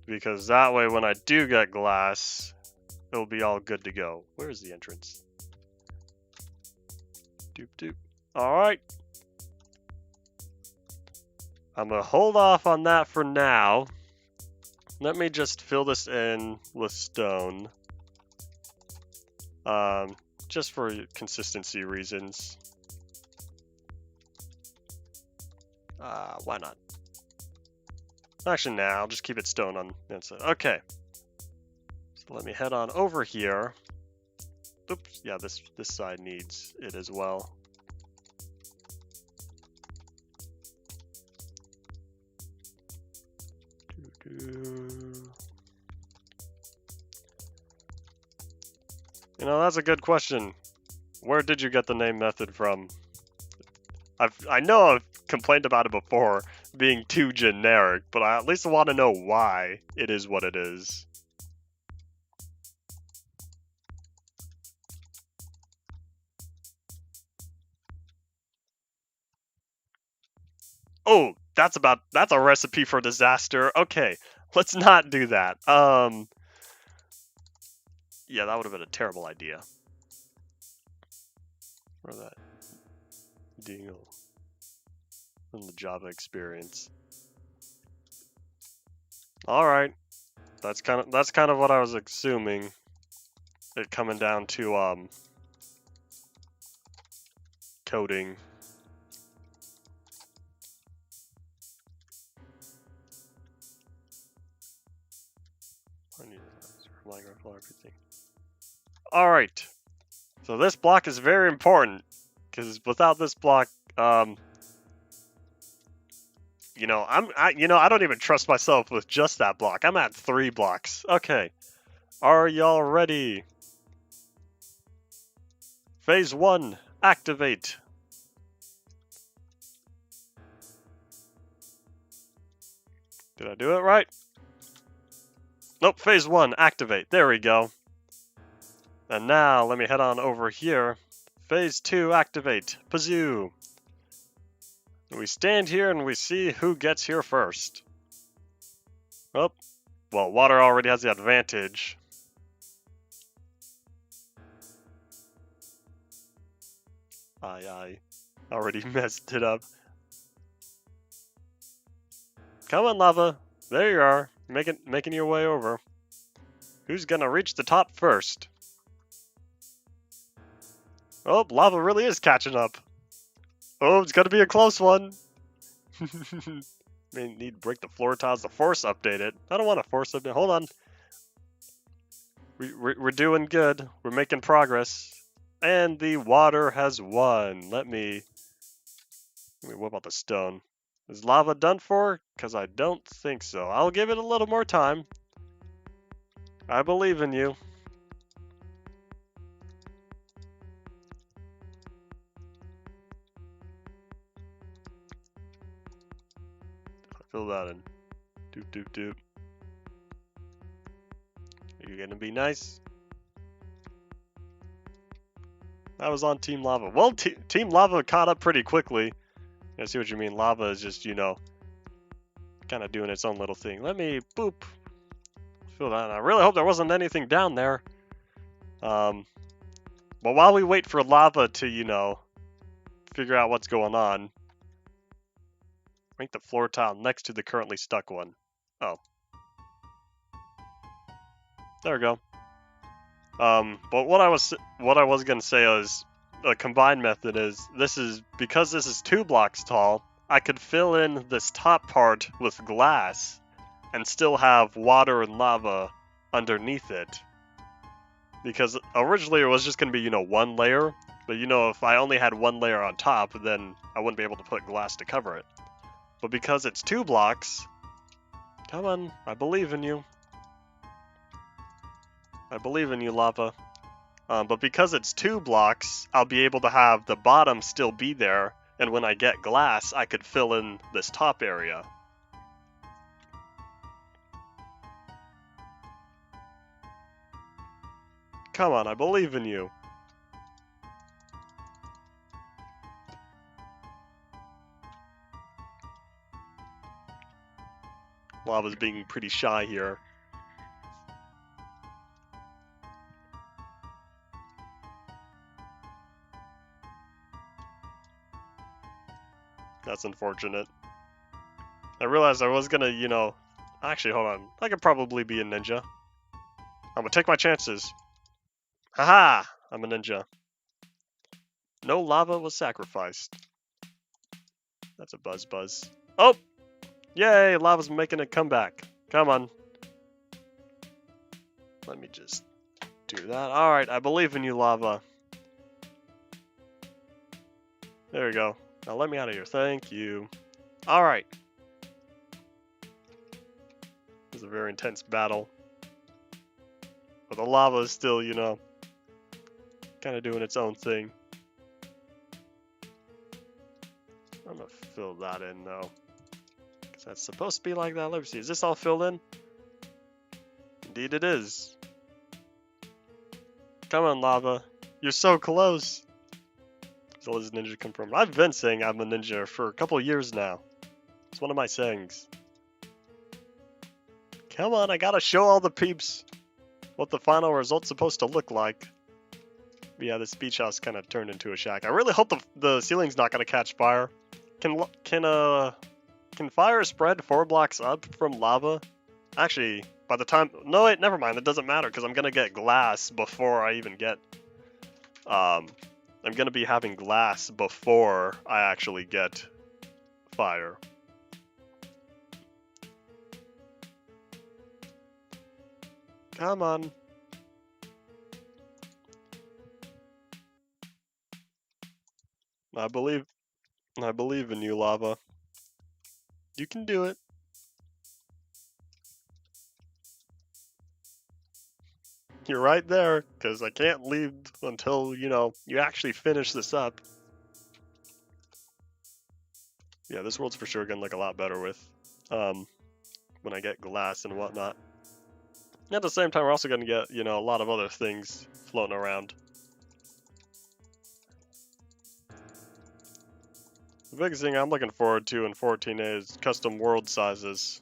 Because that way when I do get glass, it'll be all good to go. Where's the entrance? Doop doop. Alright. I'm gonna hold off on that for now. Let me just fill this in with stone. Just for consistency reasons. Why not? Actually, nah, I'll just keep it stone on the inside. Okay. So let me head on over here. Oops, yeah, this side needs it as well. You know, that's a good question. Where did you get the name method from? I know I've complained about it before, being too generic, but I at least want to know why it is what it is. Oh, that's a recipe for disaster. Okay, let's not do that. Yeah, that would have been a terrible idea. Or that deal from the Java experience. All right, that's kind of what I was assuming. It coming down to coding. Everything. All right. So this block is very important because without this block, you know, I don't even trust myself with just that block. I'm at 3 blocks. Okay. Are y'all ready? Phase 1, activate. Did I do it right? Nope, phase 1, activate. There we go. And now, let me head on over here. Phase 2, activate. Pazoo. We stand here and we see who gets here first. Oh, well, water already has the advantage. I already messed it up. Come on, lava. There you are, making your way over. Who's gonna reach the top first? Oh, lava really is catching up. Oh, it's gonna be a close one. May need to break the floor tiles to force update it. I don't want to force update. Hold on. We're doing good. We're making progress. And the water has won. Let me whip out the stone. Is lava done for? Because I don't think so. I'll give it a little more time. I believe in you. Fill that in. Doop doop doop. Are you gonna be nice? I was on Team Lava. Well, Team Lava caught up pretty quickly. I see what you mean. Lava is just, you know, kind of doing its own little thing. Let me boop. Fill that in. I really hope there wasn't anything down there. But while we wait for lava to, you know, figure out what's going on, rank the floor tile next to the currently stuck one. Oh. There we go. But what I was gonna say is a combined method is because this is 2 blocks tall, I could fill in this top part with glass and still have water and lava underneath it. Because originally it was just gonna be, you know, 1 layer, but you know, if I only had 1 layer on top, then I wouldn't be able to put glass to cover it. But because it's 2 blocks, come on, I believe in you. I believe in you, lava. But because it's 2 blocks, I'll be able to have the bottom still be there, and when I get glass, I could fill in this top area. Come on, I believe in you. Lava's being pretty shy here. That's unfortunate. I realized I was gonna, you know... Actually, hold on. I could probably be a ninja. I'm gonna take my chances. Haha! I'm a ninja. No lava was sacrificed. That's a buzz. Oh! Yay! Lava's making a comeback. Come on. Let me just do that. Alright, I believe in you, lava. There we go. Now let me out of here. Thank you. Alright. This is a very intense battle. But the lava is still, you know, kind of doing its own thing. I'm gonna fill that in, though. Because that's supposed to be like that. Let me see. Is this all filled in? Indeed it is. Come on, lava. You're so close. So this ninja confirmed. I've been saying I'm a ninja for a couple years now. It's one of my sayings. Come on, I gotta show all the peeps what the final result's supposed to look like. But yeah, this beach house kind of turned into a shack. I really hope the ceiling's not gonna catch fire. Can fire spread 4 blocks up from lava? Actually, by the time... No, wait, never mind. It doesn't matter because I'm gonna get glass before I even get... I'm gonna be having glass before I actually get fire. Come on. I believe in you, lava. You can do it. You're right there, because I can't leave until, you know, you actually finish this up. Yeah, this world's for sure gonna look a lot better with, when I get glass and whatnot. And at the same time, we're also gonna get, you know, a lot of other things floating around. The biggest thing I'm looking forward to in 14A is custom world sizes.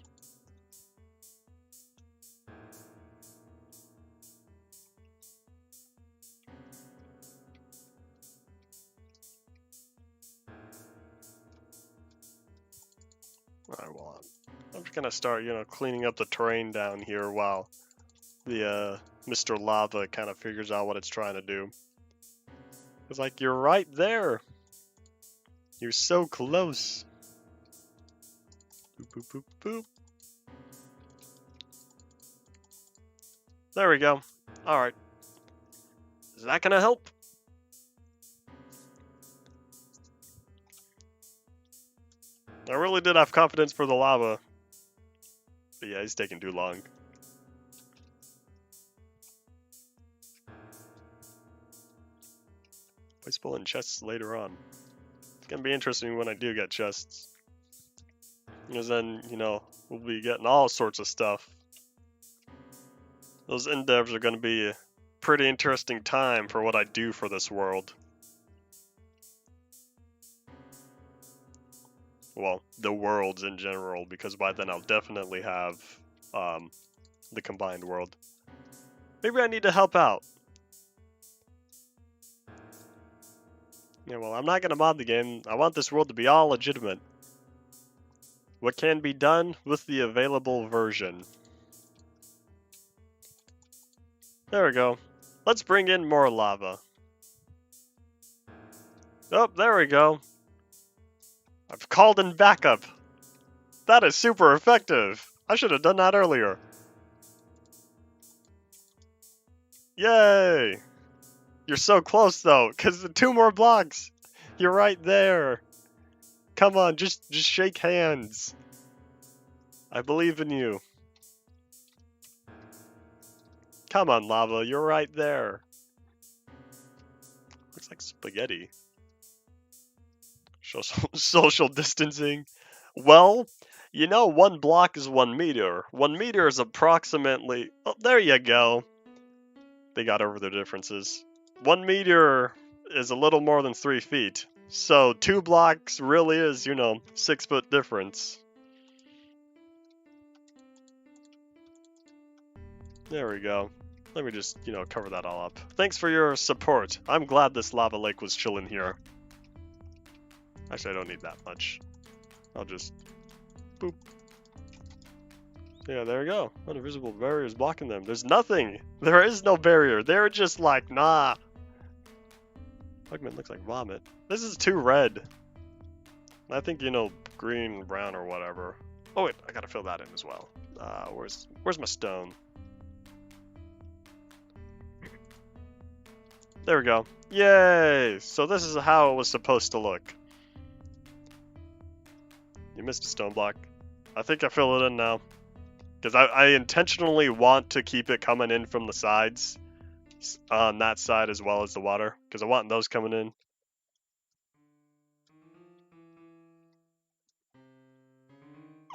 Alright, well, I'm just gonna start, you know, cleaning up the terrain down here while the, Mr. Lava kind of figures out what it's trying to do. It's like, you're right there! You're so close! Boop, boop, boop, boop. There we go. Alright. Is that gonna help? I really did have confidence for the lava. But yeah, he's taking too long. Always pulling chests later on. It's gonna be interesting when I do get chests. Because then, you know, we'll be getting all sorts of stuff. Those endevs are gonna be a pretty interesting time for what I do for this world. Well, the worlds in general, because by then I'll definitely have the combined world. Maybe I need to help out. Yeah, well, I'm not going to mod the game. I want this world to be all legitimate. What can be done with the available version. There we go. Let's bring in more lava. Oh, there we go. I've called in backup. That is super effective. I should have done that earlier. Yay! You're so close though, because the 2 more blocks. You're right there. Come on, just shake hands. I believe in you. Come on, lava, you're right there. Looks like spaghetti. Social distancing. Well, you know 1 block is 1 meter. 1 meter is approximately... Oh, there you go. They got over their differences. 1 meter is a little more than 3 feet. So 2 blocks really is, you know, 6 foot difference. There we go. Let me just, you know, cover that all up. Thanks for your support. I'm glad this lava lake was chilling here. Actually, I don't need that much. I'll just boop. Yeah, there we go. Invisible barriers blocking them. There's nothing. There is no barrier. They're just like, nah. Pigment looks like vomit. This is too red. I think, you know, green, brown, or whatever. Oh wait, I gotta fill that in as well. Where's my stone? There we go. Yay! So this is how it was supposed to look. You missed a stone block. I think I fill it in now. Because I intentionally want to keep it coming in from the sides. On that side as well as the water. Because I want those coming in.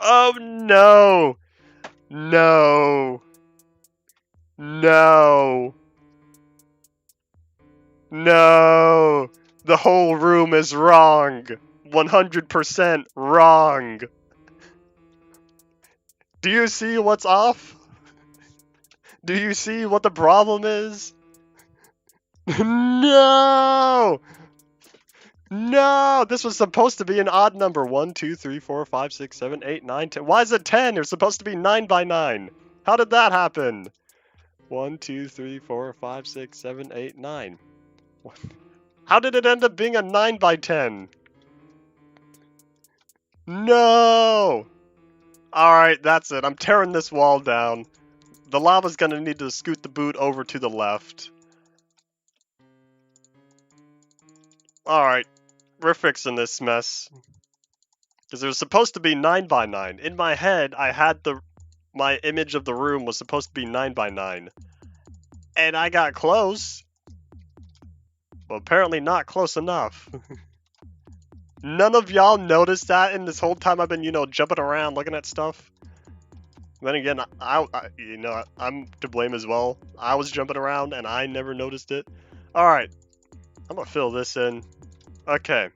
Oh no! No! No! No! The whole room is wrong! 100% wrong! Do you see what's off? Do you see what the problem is? No! No! This was supposed to be an odd number. 1, 2, 3, 4, 5, 6, 7, 8, 9, 10. Why is it 10? It was supposed to be 9 by 9. How did that happen? 1, 2, 3, 4, 5, 6, 7, 8, 9. How did it end up being a 9 by 10? No! Alright, that's it. I'm tearing this wall down. The lava's gonna need to scoot the boot over to the left. Alright, we're fixing this mess. Because it was supposed to be 9 by 9. In my head, I had my image of the room was supposed to be 9 by 9. And I got close. Well, apparently not close enough. None of y'all noticed that in this whole time I've been, you know, jumping around looking at stuff. Then again, you know, I'm to blame as well. I was jumping around and I never noticed it. Alright, I'm gonna fill this in. Okay,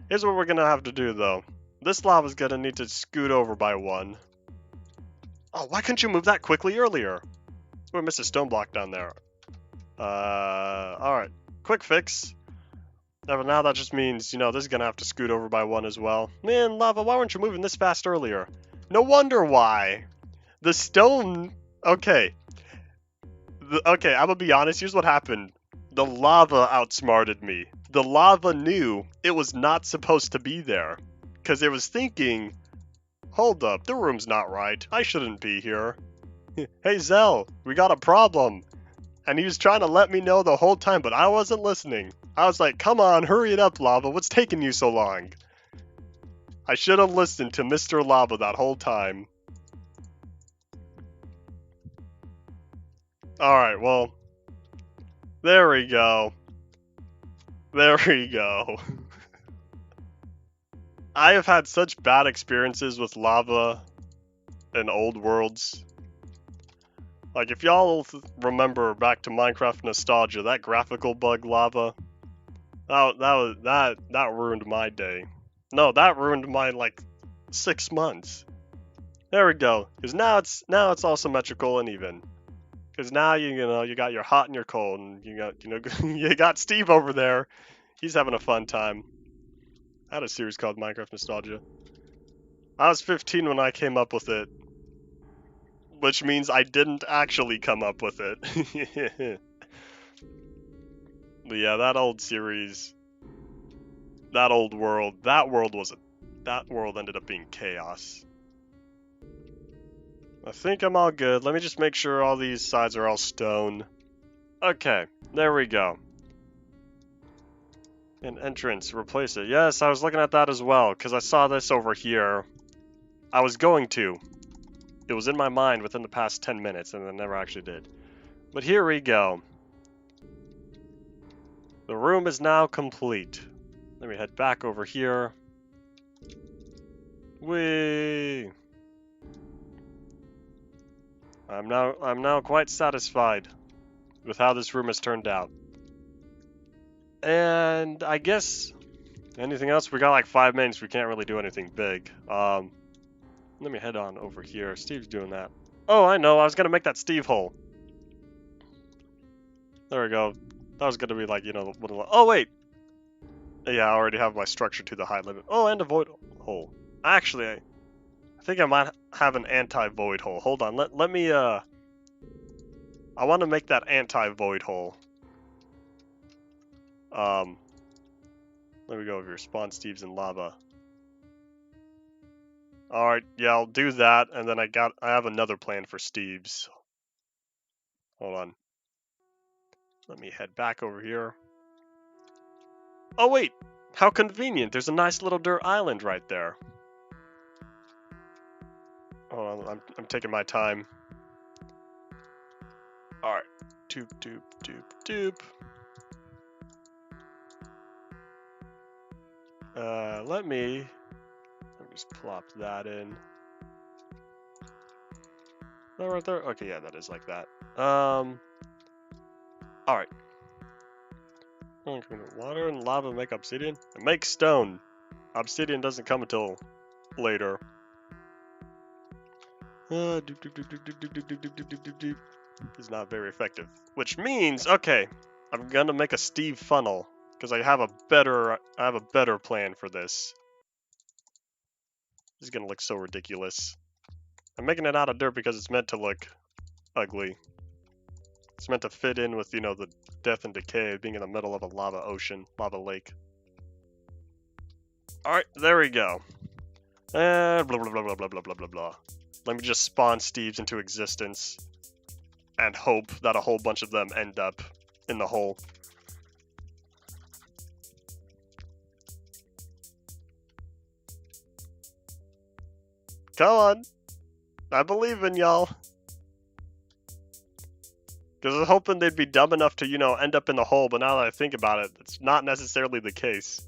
here's what we're gonna have to do though. This lava's gonna need to scoot over by 1. Oh, why couldn't you move that quickly earlier? We missed a stone block down there. Alright, quick fix. Now that just means, you know, this is gonna have to scoot over by 1 as well. Man, lava, why weren't you moving this fast earlier? No wonder why. The stone... Okay. Okay, I'm gonna be honest, here's what happened. The lava outsmarted me. The lava knew it was not supposed to be there. Because it was thinking, hold up, the room's not right. I shouldn't be here. Hey Zell, we got a problem. And he was trying to let me know the whole time, but I wasn't listening. I was like, come on, hurry it up, Lava. What's taking you so long? I should have listened to Mr. Lava that whole time. Alright, well. There we go. There we go. I have had such bad experiences with lava in old worlds. Like, if y'all remember back to Minecraft nostalgia, that graphical bug lava, that ruined my day. No, that ruined my, like, 6 months. There we go. Because now it's all symmetrical and even. Because now you know you got your hot and your cold, and you got you got Steve over there. He's having a fun time. I had a series called Minecraft Nostalgia. I was 15 when I came up with it. Which means I didn't actually come up with it. But yeah, that old series, that old world, that world ended up being chaos. I think I'm all good. Let me just make sure all these sides are all stone. Okay, there we go. An entrance, replace it. Yes, I was looking at that as well, because I saw this over here. I was going to. It was in my mind within the past 10 minutes, and I never actually did. But here we go. The room is now complete. Let me head back over here. Whee! I'm now quite satisfied with how this room has turned out. And I guess anything else? We got like 5 minutes. We can't really do anything big. Let me head on over here. Steve's doing that. Oh, I know. I was gonna make that Steve hole. There we go. That was gonna be like, you know, oh wait. Yeah, I already have my structure to the high limit. Oh, and a void hole. Actually, I think I might have an anti-void hole. Hold on, let me, I want to make that anti-void hole. Let me go over here, spawn Steves in lava. Alright, yeah, I'll do that, and then I have another plan for Steves. Hold on. Let me head back over here. Oh wait, how convenient, there's a nice little dirt island right there. Hold on, I'm taking my time. Alright, doop doop doop doop. Let me just plop that in. That right there? Okay, yeah, that is like that. Alright. Water and lava make obsidian? It makes stone. Obsidian doesn't come until later. It's not very effective. Which means, okay, I'm gonna make a Steve funnel because I have a better plan for this. This is gonna look so ridiculous. I'm making it out of dirt because it's meant to look ugly. It's meant to fit in with, you know, the death and decay of being in the middle of a lava ocean, lava lake. Alright, there we go. And blah blah blah blah blah blah blah blah blah. Let me just spawn Steves into existence and hope that a whole bunch of them end up in the hole. Come on. I believe in y'all. Because I was hoping they'd be dumb enough to, you know, end up in the hole, but now that I think about it, it's not necessarily the case.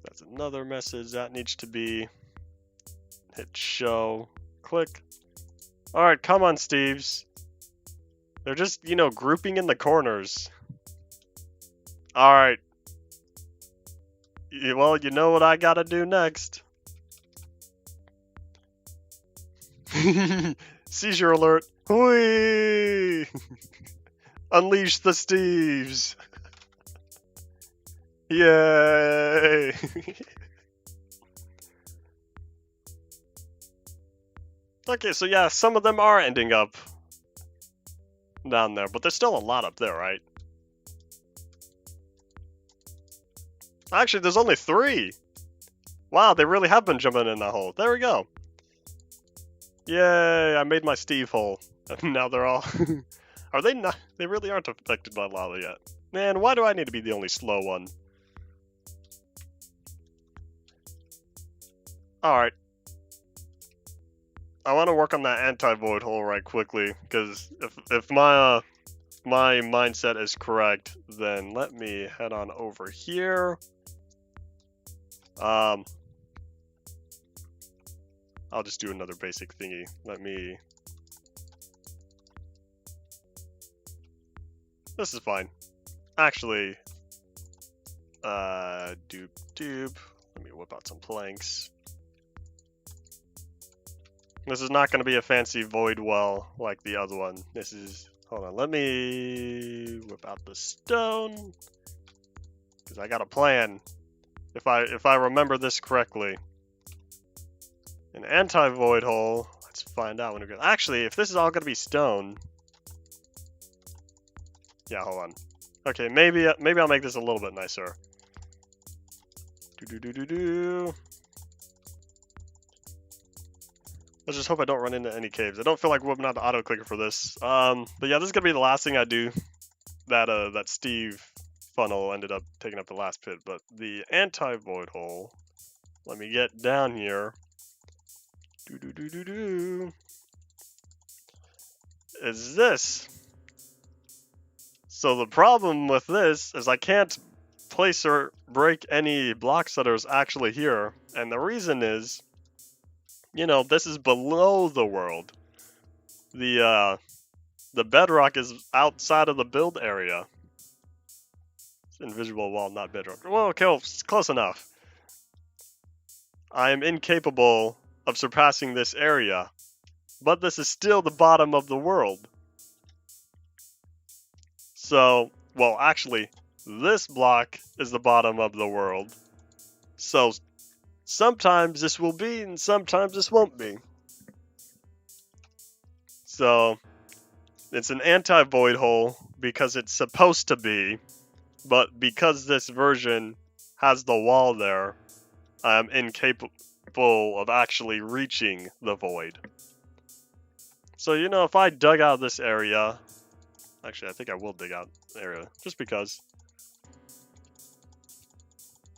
That's another message that needs to be... Hit show. Click. Alright, come on, Steves. They're just, you know, grouping in the corners. Alright. Well, you know what I gotta do next. Seizure alert. Whee! Unleash the Steves. Yay! Okay, so yeah, some of them are ending up down there, but there's still a lot up there, right? Actually, there's only 3. Wow, they really have been jumping in that hole. There we go. Yay, I made my Steve hole. Now they're all... Are they not? They really aren't affected by lava yet. Man, why do I need to be the only slow one? Alright. I want to work on that anti-void hole right quickly, because if my my mindset is correct, then let me head on over here. I'll just do another basic thingy. Let me... This is fine. Actually, doop doop. Let me whip out some planks. This is not going to be a fancy void well like the other one. This is... Hold on, let me whip out the stone. Because I got a plan. If I remember this correctly. An anti-void hole. Let's find out when we go. Actually, if this is all going to be stone... Yeah, hold on. Okay, maybe I'll make this a little bit nicer. Do. Let's just hope I don't run into any caves. I don't feel like whipping out the auto clicker for this. But yeah, this is gonna be the last thing I do. That Steve funnel ended up taking up the last pit, but the anti-void hole. Let me get down here. Do. Is this? So the problem with this is I can't place or break any blocks that are actually here, and the reason is, you know, this is below the world. The bedrock is outside of the build area. Invisible wall, not bedrock. Well, okay, close enough. I am incapable of surpassing this area, but this is still the bottom of the world. So, well, actually, this block is the bottom of the world. So sometimes this will be and sometimes this won't be. So it's an anti-void hole because it's supposed to be, but because this version has the wall there, I'm incapable of actually reaching the void. So, you know, if I dug out this area, actually I think I will dig out the area, just because.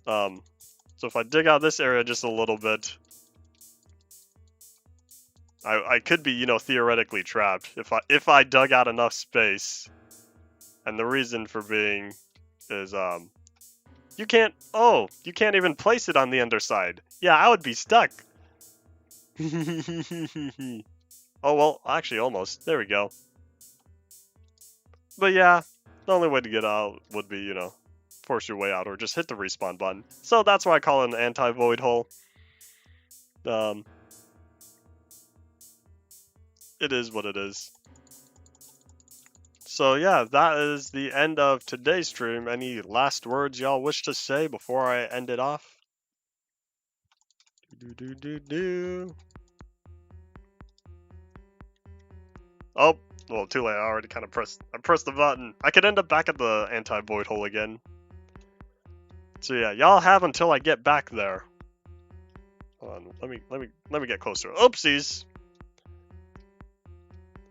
So if I dig out this area just a little bit, I could be, you know, theoretically trapped if I dug out enough space. And the reason for being is you can't even place it on the underside. Yeah, I would be stuck. Oh well, actually almost. There we go. But yeah, the only way to get out would be, you know, force your way out or just hit the respawn button. So that's why I call it an anti-void hole. It is what it is. So yeah, that is the end of today's stream. Any last words y'all wish to say before I end it off? Oh, well, too late. I already kind of pressed the button. I could end up back at the anti-void hole again. So yeah, y'all have until I get back there. Hold on, let me get closer. Oopsies.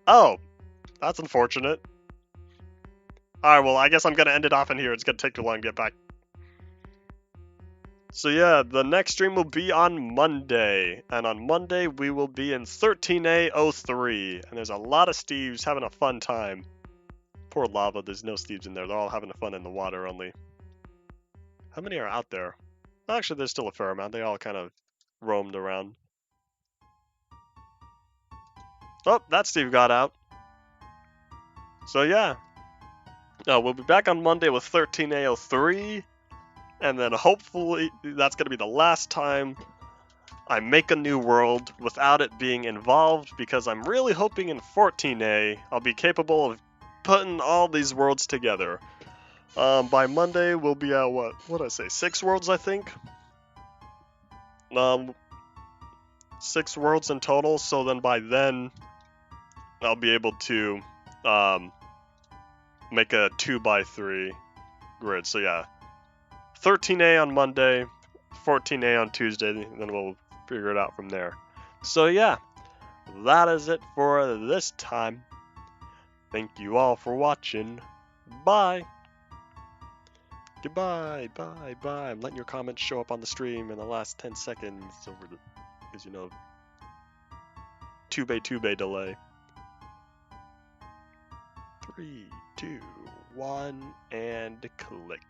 Oh, that's unfortunate. Alright, well, I guess I'm gonna end it off in here. It's gonna take too long to get back. So yeah, the next stream will be on Monday. And on Monday, we will be in 13A03. And there's a lot of Steves having a fun time. Poor lava, there's no Steves in there. They're all having fun in the water only. How many are out there? Actually, there's still a fair amount. They all kind of roamed around. Oh, that Steve got out. So yeah. We'll be back on Monday with 13A03. And then hopefully that's going to be the last time I make a new world without it being involved, because I'm really hoping in 14A I'll be capable of putting all these worlds together. By Monday we'll be at what did I say? 6 worlds, I think. 6 worlds in total. So then by then I'll be able to make a 2x3 grid. So yeah. 13A on Monday, 14A on Tuesday, then we'll figure it out from there. So yeah, that is it for this time. Thank you all for watching. Bye. Goodbye, bye, bye. I'm letting your comments show up on the stream in the last 10 seconds over the, because you know, 2-bay delay. 3, 2, 1, and click.